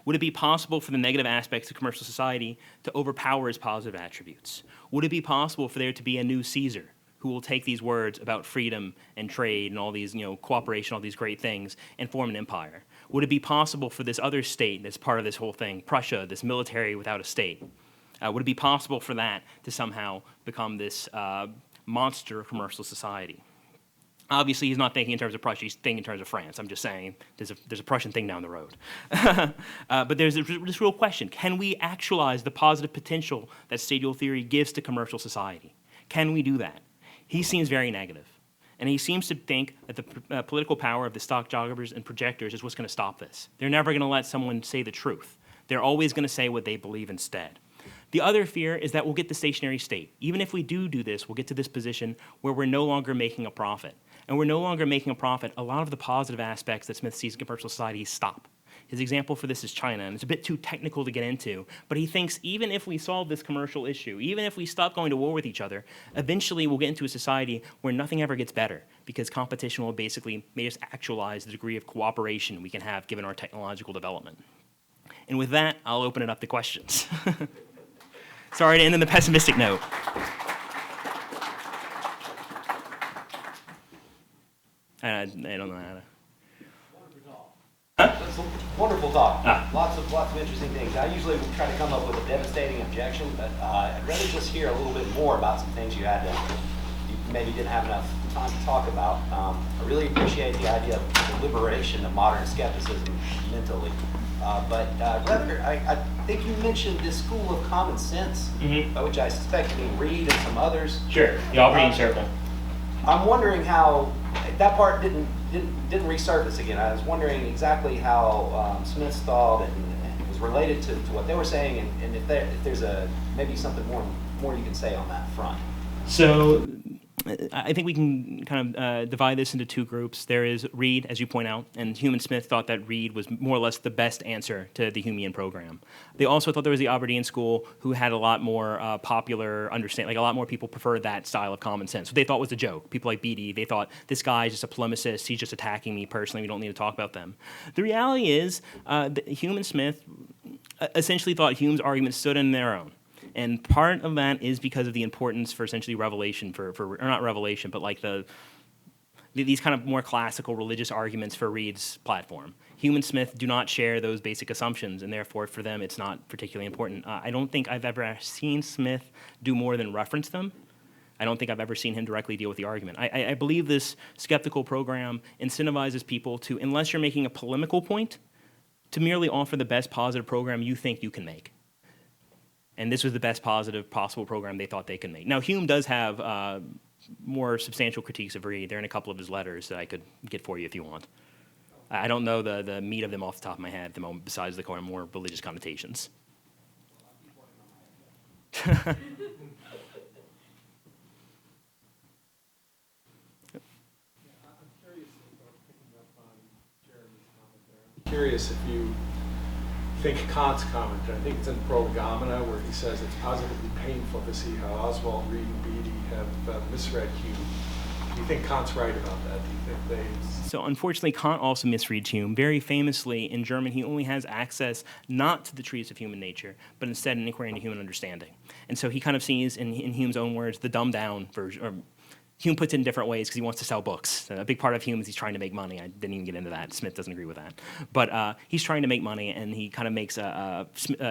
Would it be possible for the negative aspects of commercial society to overpower its positive attributes? Would it be possible for there to be a new Caesar who who will take these words about freedom and trade and all these, cooperation, all these great things, and form an empire? Would it be possible for this other state that's part of this whole thing, Prussia, this military without a state, would it be possible for that to somehow become this monster commercial society? Obviously, he's not thinking in terms of Prussia, he's thinking in terms of France. I'm just saying there's a Prussian thing down the road. But there's this real question. Can we actualize the positive potential that stadial theory gives to commercial society? Can we do that? He seems very negative. And he seems to think that the political power of the stock jobbers and projectors is what's going to stop this. They're never going to let someone say the truth. They're always going to say what they believe instead. The other fear is that we'll get the stationary state. Even if we do this, we'll get to this position where we're no longer making a profit. And we're no longer making a profit. A lot of the positive aspects that Smith sees in commercial society stop. His example for this is China, and it's a bit too technical to get into, but he thinks even if we solve this commercial issue, even if we stop going to war with each other, eventually we'll get into a society where nothing ever gets better, because competition will basically make us actualize the degree of cooperation we can have given our technological development. And with that, I'll open it up to questions. Sorry to end on the pessimistic note. I don't know how to. That's a wonderful talk. Lots of interesting things. I usually try to come up with a devastating objection, but I'd rather just hear a little bit more about some things you maybe didn't have enough time to talk about. I really appreciate the idea of the liberation of modern skepticism mentally. But rather, I think you mentioned this school of common sense, which I suspect you mean Reed and some others. Sure, the Albany Circle. I'm wondering how that part didn't resurface again. I was wondering exactly how Smith's thought and was related to what they were saying, and if there's maybe something more you can say on that front. So I think we can kind of divide this into two groups. There is Reed, as you point out, and Hume and Smith thought that Reed was more or less the best answer to the Humean program. They also thought there was the Aberdeen School, who had a lot more popular understanding, like a lot more people preferred that style of common sense. What they thought was a joke. People like Beattie, they thought, this guy is just a polemicist, he's just attacking me personally, we don't need to talk about them. The reality is, Hume and Smith essentially thought Hume's arguments stood on their own. And part of that is because of the importance for essentially revelation, or not revelation, but like these kind of more classical religious arguments for Reed's platform. Hume and Smith do not share those basic assumptions, and therefore for them it's not particularly important. I don't think I've ever seen Smith do more than reference them. I don't think I've ever seen him directly deal with the argument. I believe this skeptical program incentivizes people to, unless you're making a polemical point, to merely offer the best positive program you think you can make. And this was the best positive possible program they thought they could make. Now, Hume does have more substantial critiques of Reed. They're in a couple of his letters that I could get for you if you want. I don't know the meat of them off the top of my head at the moment, besides the kind of more religious connotations. Curious if you think Kant's commentary, I think it's in Prolegomena, where he says it's positively painful to see how Oswald, Reed, and Beattie have misread Hume. Do you think Kant's right about that? Do you think they... So unfortunately, Kant also misreads Hume. Very famously, in German, he only has access not to the treatise of human nature, but instead an inquiry into human understanding. And so he kind of sees, in Hume's own words, the dumbed-down version, or Hume puts it in different ways because he wants to sell books. A big part of Hume is he's trying to make money. I didn't even get into that. Smith doesn't agree with that. But he's trying to make money, and he kind of makes a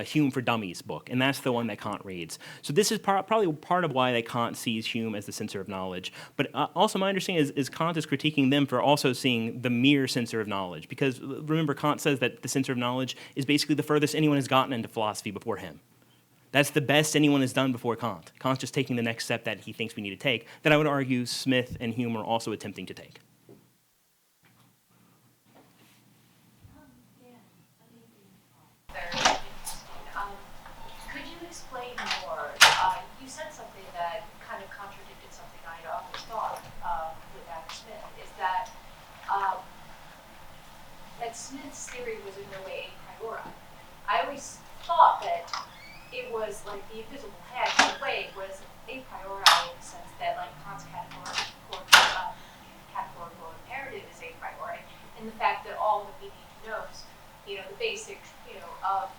Hume for Dummies book, and that's the one that Kant reads. So this is probably part of why that Kant sees Hume as the censor of knowledge. But also my understanding is Kant is critiquing them for also seeing the mere censor of knowledge. Because remember, Kant says that the censor of knowledge is basically the furthest anyone has gotten into philosophy before him. That's the best anyone has done before Kant. Kant's just taking the next step that he thinks we need to take, that I would argue Smith and Hume are also attempting to take. Could you explain more? You said something that kind of contradicted something I had always thought with Adam Smith, is that that Smith's theory was in no way a priori. I always thought that it was like the invisible hand in a way was a priori in the sense that like Kant's categorical imperative is a priori, and the fact that all that we need to know is, the basic, of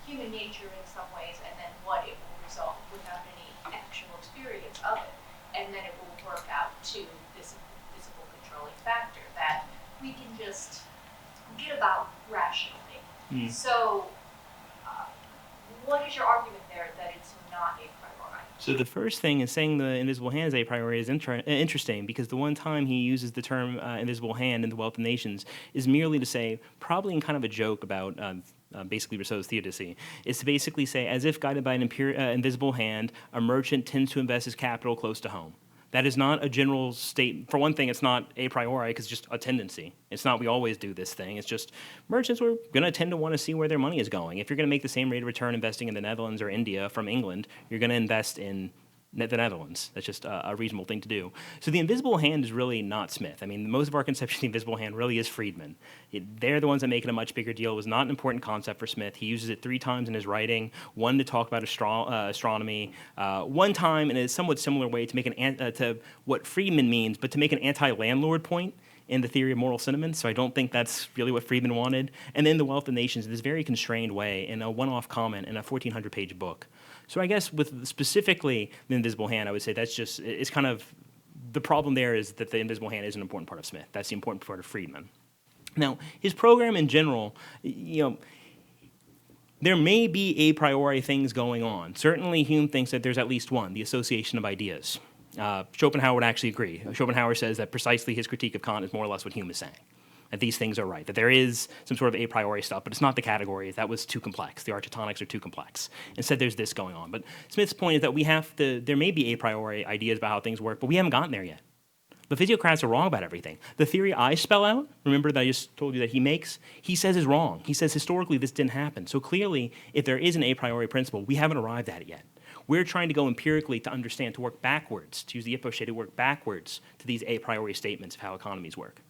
human nature in some ways, and then what it will result without any actual experience of it. and then it will work out to this invisible controlling factor that we can just get about rationally. So, what is your argument there that it's not a priori? So the first thing is saying the invisible hand is a priori is interesting because the one time he uses the term invisible hand in The Wealth of Nations is merely to say, probably in kind of a joke about basically Rousseau's theodicy, is to basically say, as if guided by an invisible hand, a merchant tends to invest his capital close to home. That is not a general state. For one thing, it's not a priori because it's just a tendency. It's not we always do this thing. It's just merchants are going to tend to want to see where their money is going. If you're going to make the same rate of return investing in the Netherlands or India from England, you're going to invest in the Netherlands. That's just a reasonable thing to do. So the invisible hand is really not Smith. I mean, most of our conception of the invisible hand really is Friedman. They're the ones that make it a much bigger deal. It was not an important concept for Smith. He uses it 3 times in his writing, one to talk about astronomy, one time in a somewhat similar way to make to what Friedman means, but to make an anti-landlord point in the theory of moral sentiments, so I don't think that's really what Friedman wanted. And then The Wealth of Nations in this very constrained way in a one-off comment in a 1,400-page book. So I guess with specifically the invisible hand, I would say that's just, it's kind of, the problem there is that the invisible hand is an important part of Smith. That's the important part of Friedman. Now, his program in general, there may be a priori things going on. Certainly Hume thinks that there's at least one, the association of ideas. Schopenhauer would actually agree. Schopenhauer says that precisely his critique of Kant is more or less what Hume is saying, that these things are right, that there is some sort of a priori stuff, but it's not the categories. That was too complex. The architectonics are too complex. Instead, there's this going on. But Smith's point is that there may be a priori ideas about how things work, but we haven't gotten there yet. The physiocrats are wrong about everything. The theory I spell out, remember that I just told you that he makes, he says is wrong. He says historically this didn't happen. So clearly, if there is an a priori principle, we haven't arrived at it yet. We're trying to go empirically to understand, to work backwards, to use the Ippo shade, to work backwards to these a priori statements of how economies work.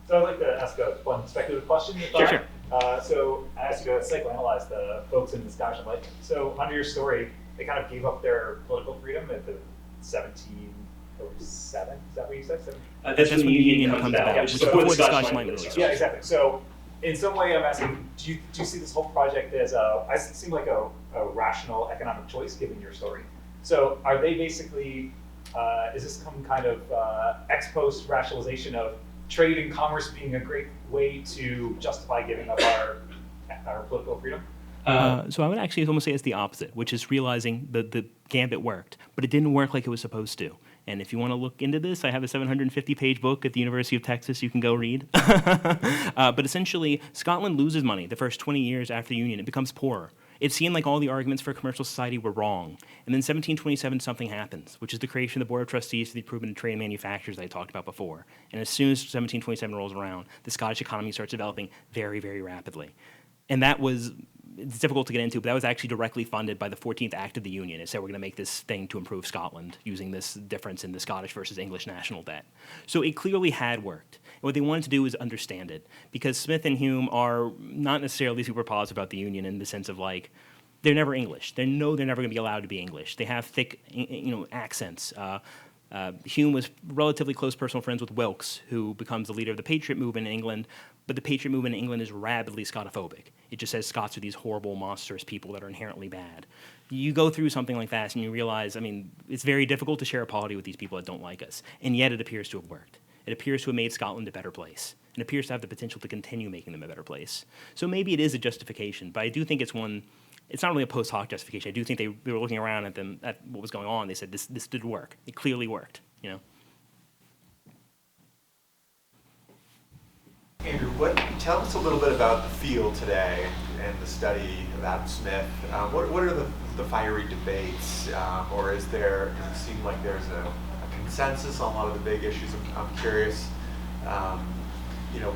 So I'd like to ask a fun speculative question. Sure. So I asked you to psychoanalyze the folks in the Scottish Enlightenment. So under your story, they kind of gave up their political freedom at the 1707. Is that what you said? That's when the Union comes about, Yeah, which is so before the Scottish Enlightenment really Yeah, starts. exactly. So in some way, I'm asking, do you see this whole project as it seemed like a rational economic choice given your story? So are they basically, is this some kind of ex post rationalization of trade and commerce being a great way to justify giving up our political freedom? So I would actually almost say it's the opposite, which is realizing that the gambit worked, but it didn't work like it was supposed to. And if you want to look into this, I have a 750-page book at the University of Texas you can go read. But essentially, Scotland loses money the first 20 years after the Union. It becomes poorer. It seemed like all the arguments for commercial society were wrong. And then 1727, something happens, which is the creation of the Board of Trustees for the Improvement of Trade and Manufactures that I talked about before. And as soon as 1727 rolls around, the Scottish economy starts developing very, very rapidly. And that was, it's difficult to get into, but that was actually directly funded by the 14th Act of the Union. It said we're going to make this thing to improve Scotland using this difference in the Scottish versus English national debt. So it clearly had worked. And what they wanted to do was understand it, because Smith and Hume are not necessarily super positive about the Union in the sense of like, they're never English. They're never going to be allowed to be English. They have thick, accents. Hume was relatively close personal friends with Wilkes, who becomes the leader of the Patriot movement in England, but the Patriot movement in England is rabidly Scotophobic. It just says Scots are these horrible, monstrous people that are inherently bad. You go through something like that and you realize, it's very difficult to share a polity with these people that don't like us, and yet it appears to have worked. It appears to have made Scotland a better place. It appears to have the potential to continue making them a better place. So maybe it is a justification, but I do think it's not really a post hoc justification. I do think they were looking around at what was going on. They said, this did work. It clearly worked, Andrew, tell us a little bit about the field today and the study of Adam Smith. What are the fiery debates, or does it seem like there's a consensus on a lot of the big issues? I'm curious,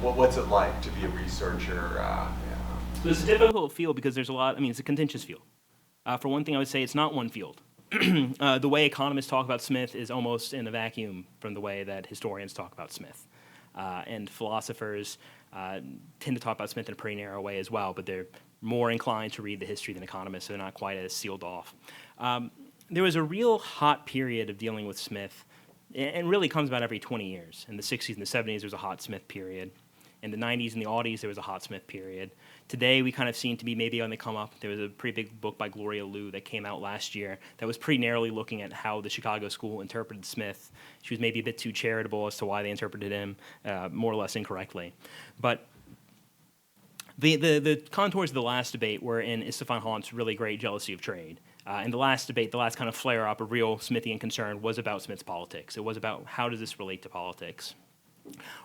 what's it like to be a researcher? So it's a difficult field because there's a lot, it's a contentious field. For one thing, I would say it's not one field. The way economists talk about Smith is almost in a vacuum from the way that historians talk about Smith. And philosophers tend to talk about Smith in a pretty narrow way as well, but they're more inclined to read the history than economists, so they're not quite as sealed off. There was a real hot period of dealing with Smith, and really comes about every 20 years. In the 60s and the 70s, there was a hot Smith period. In the 90s and the aughties, there was a hot Smith period. Today, we kind of seem to be maybe on the come up. There was a pretty big book by Gloria Liu that came out last year that was pretty narrowly looking at how the Chicago school interpreted Smith. She was maybe a bit too charitable as to why they interpreted him more or less incorrectly. But the contours of the last debate were in Istefan Haunt's really great Jealousy of Trade. In the last debate, the last kind of flare-up of real Smithian concern was about Smith's politics. It was about how does this relate to politics.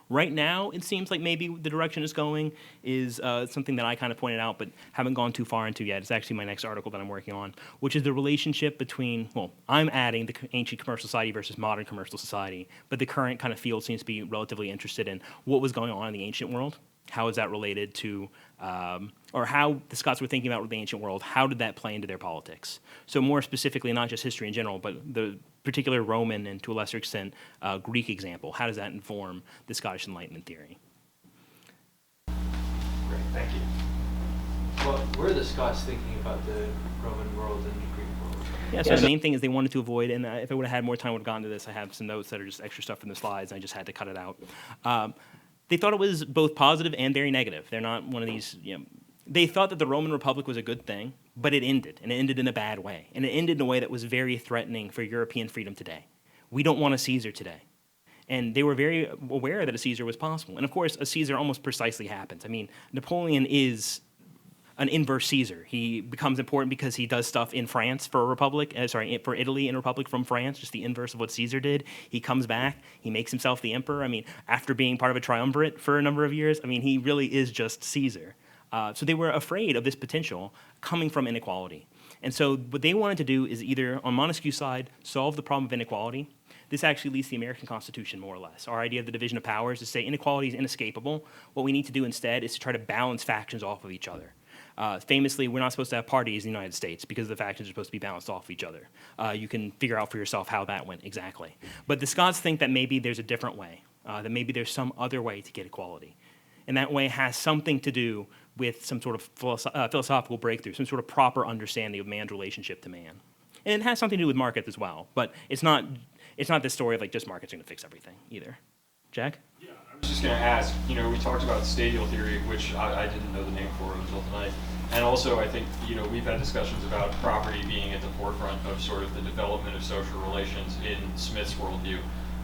Right now, it seems like maybe the direction it's going is something that I kind of pointed out but haven't gone too far into yet. It's actually my next article that I'm working on, which is the relationship between, well, I'm adding the ancient commercial society versus modern commercial society, but the current kind of field seems to be relatively interested in what was going on in the ancient world. How is that related to, or how the Scots were thinking about the ancient world, how did that play into their politics? So more specifically, not just history in general, but the particular Roman and to a lesser extent Greek example, how does that inform the Scottish Enlightenment theory? Great, thank you. What were the Scots thinking about the Roman world and the Greek world? Yeah, so the main thing is they wanted to avoid, and if I would have had more time, I would have gotten to this. I have some notes that are just extra stuff from the slides, and I just had to cut it out. They thought it was both positive and very negative. They're not one of these, they thought that the Roman Republic was a good thing, but it ended, and it ended in a bad way. And it ended in a way that was very threatening for European freedom today. We don't want a Caesar today. And they were very aware that a Caesar was possible. And of course, a Caesar almost precisely happens. I mean, Napoleon is an inverse Caesar. He becomes important because he does stuff in France for a republic, for Italy in a republic from France, just the inverse of what Caesar did. He comes back, he makes himself the emperor. I mean, after being part of a triumvirate for a number of years, I mean, he really is just Caesar. So they were afraid of this potential coming from inequality. And so what they wanted to do is either, on Montesquieu's side, solve the problem of inequality. This actually leads to the American Constitution, more or less. Our idea of the division of powers is to say inequality is inescapable. What we need to do instead is to try to balance factions off of each other. Famously, we're not supposed to have parties in the United States because the factions are supposed to be balanced off each other. You can figure out for yourself how that went exactly. But the Scots think that maybe there's a different way, that maybe there's some other way to get equality. And that way has something to do with some sort of philosophical breakthrough, some sort of proper understanding of man's relationship to man. And it has something to do with markets as well, but it's not this story of like just markets are going to fix everything either. Jack? Yeah, I was just going to ask, we talked about stadial theory, which I didn't know the name for until tonight. And also, I think, we've had discussions about property being at the forefront of sort of the development of social relations in Smith's worldview.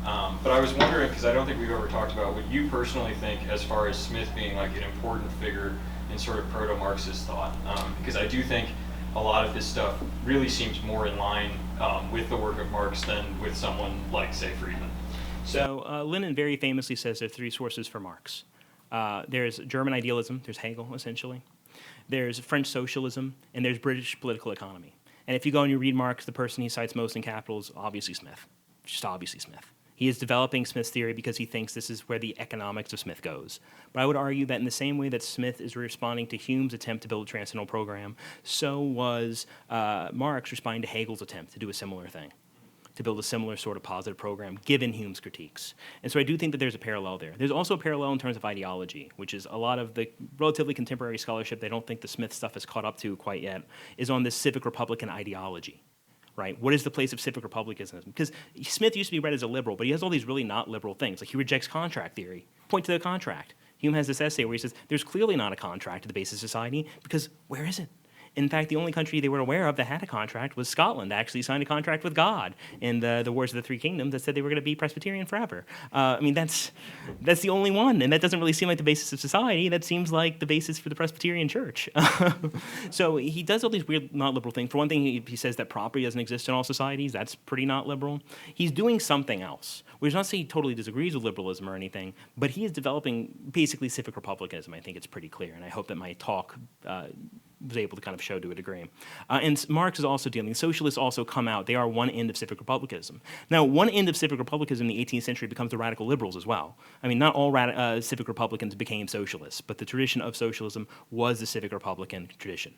But I was wondering, because I don't think we've ever talked about what you personally think as far as Smith being like an important figure in sort of proto-Marxist thought. Because I do think a lot of this stuff really seems more in line with the work of Marx than with someone like, say, Friedman. So Lenin very famously says there are three sources for Marx. There's German idealism, there's Hegel, essentially. There's French socialism, and there's British political economy. And if you go and you read Marx, the person he cites most in Capital is obviously Smith, just obviously Smith. He is developing Smith's theory because he thinks this is where the economics of Smith goes. But I would argue that in the same way that Smith is responding to Hume's attempt to build a transcendental program, so was Marx responding to Hegel's attempt to do a similar thing, to build a similar sort of positive program, given Hume's critiques. And so I do think that there's a parallel there. There's also a parallel in terms of ideology, which is a lot of the relatively contemporary scholarship they don't think the Smith stuff has caught up to quite yet, is on this civic republican ideology. Right? What is the place of civic republicanism? Because Smith used to be read as a liberal, but he has all these really not liberal things. Like he rejects contract theory. Point to the contract. Hume has this essay where he says, there's clearly not a contract at the basis of society, because where is it? In fact, the only country they were aware of that had a contract was Scotland. They actually signed a contract with God in the Wars of the Three Kingdoms that said they were going to be Presbyterian forever. I mean, that's the only one, and that doesn't really seem like the basis of society. That seems like the basis for the Presbyterian Church. So he does all these weird not liberal things. For one thing, he says that property doesn't exist in all societies. That's pretty not liberal. He's doing something else, which is not to say he totally disagrees with liberalism or anything, but he is developing basically civic republicanism. I think it's pretty clear, and I hope that my talk was able to kind of show to a degree. And Marx is also dealing, socialists also come out, they are one end of civic republicanism. Now, one end of civic republicanism in the 18th century becomes the radical liberals as well. I mean, not all civic republicans became socialists, but the tradition of socialism was the civic republican tradition.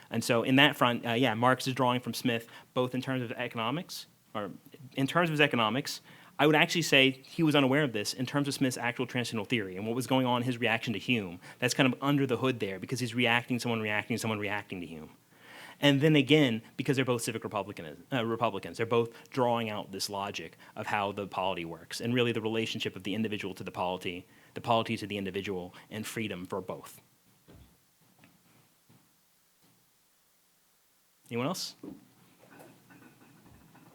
And so in that front, Marx is drawing from Smith, both in terms of economics, or in terms of his economics. I would actually say he was unaware of this in terms of Smith's actual transcendental theory and what was going on in his reaction to Hume. That's kind of under the hood there because he's reacting to Hume. And then again, because they're both civic Republicans, they're both drawing out this logic of how the polity works and really the relationship of the individual to the polity the polities of the individual, and freedom for both. Anyone else?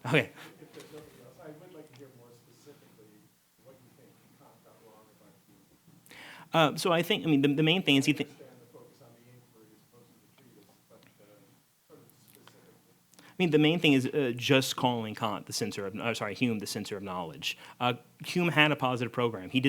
Okay. If there's nobody else, I would like to hear more specifically what you think Kant got wrong about Hume. So I think, I mean, the main thing is he I thinks. understand the focus on the inquiry as opposed to the treatise, but sort of specifically. I mean, the main thing is just calling Kant the censor of, Hume the censor of knowledge. Hume had a positive program. He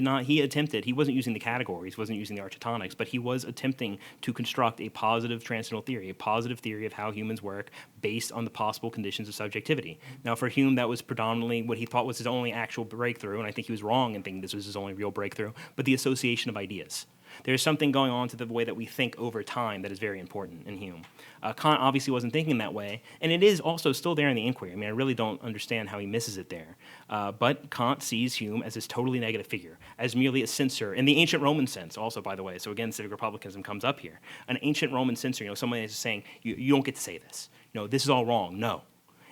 wasn't using the categories, wasn't using the architectonics, but he was attempting to construct a positive transcendental theory, a positive theory of how humans work based on the possible conditions of subjectivity. Now, for Hume, that was predominantly what he thought was his only actual breakthrough, and I think he was wrong in thinking this was his only real breakthrough, but the association of ideas. There's something going on to the way that we think over time that is very important in Hume. Kant obviously wasn't thinking that way, and it is also still there in the inquiry. I mean, I really don't understand how he misses it there. But Kant sees Hume as this totally negative figure, as merely a censor, in the ancient Roman sense also, by the way. So again, civic republicanism comes up here. An ancient Roman censor, someone is saying, you don't get to say this. This is all wrong. No.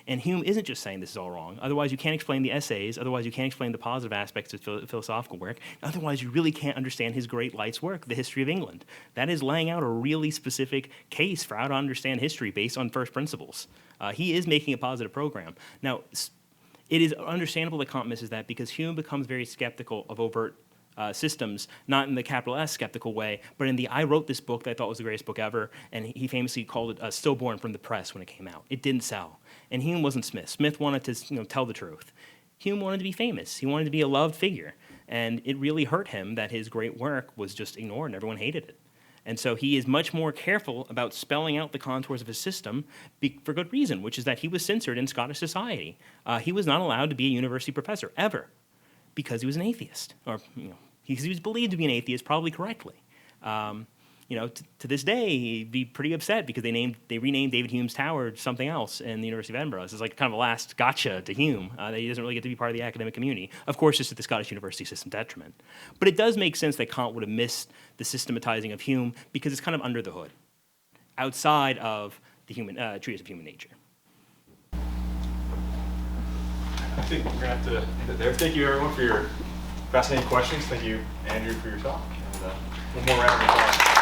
And Hume isn't just saying this is all wrong. Otherwise, you can't explain the essays. Otherwise, you can't explain the positive aspects of philosophical work. Otherwise, you really can't understand his great life's work, The History of England. That is laying out a really specific case for how to understand history based on first principles. He is making a positive program. Now, it is understandable that Kant misses that because Hume becomes very skeptical of overt systems, not in the capital S skeptical way, but in the I wrote this book that I thought was the greatest book ever, and he famously called it stillborn from the press when it came out. It didn't sell. And Hume wasn't Smith. Smith wanted to tell the truth. Hume wanted to be famous. He wanted to be a loved figure. And it really hurt him that his great work was just ignored and everyone hated it. And so he is much more careful about spelling out the contours of his system for good reason, which is that he was censored in Scottish society. He was not allowed to be a university professor, ever, because he was an atheist. Or he was believed to be an atheist, probably correctly. To this day, he'd be pretty upset because they renamed David Hume's tower something else in the University of Edinburgh. This is like kind of a last gotcha to Hume, that he doesn't really get to be part of the academic community. Of course, just at the Scottish university system detriment. But it does make sense that Kant would have missed the systematizing of Hume because it's kind of under the hood, outside of the treatise of human nature. I think we're going to have to end it there. Thank you, everyone, for your fascinating questions. Thank you, Andrew, for your talk. And one more round of applause.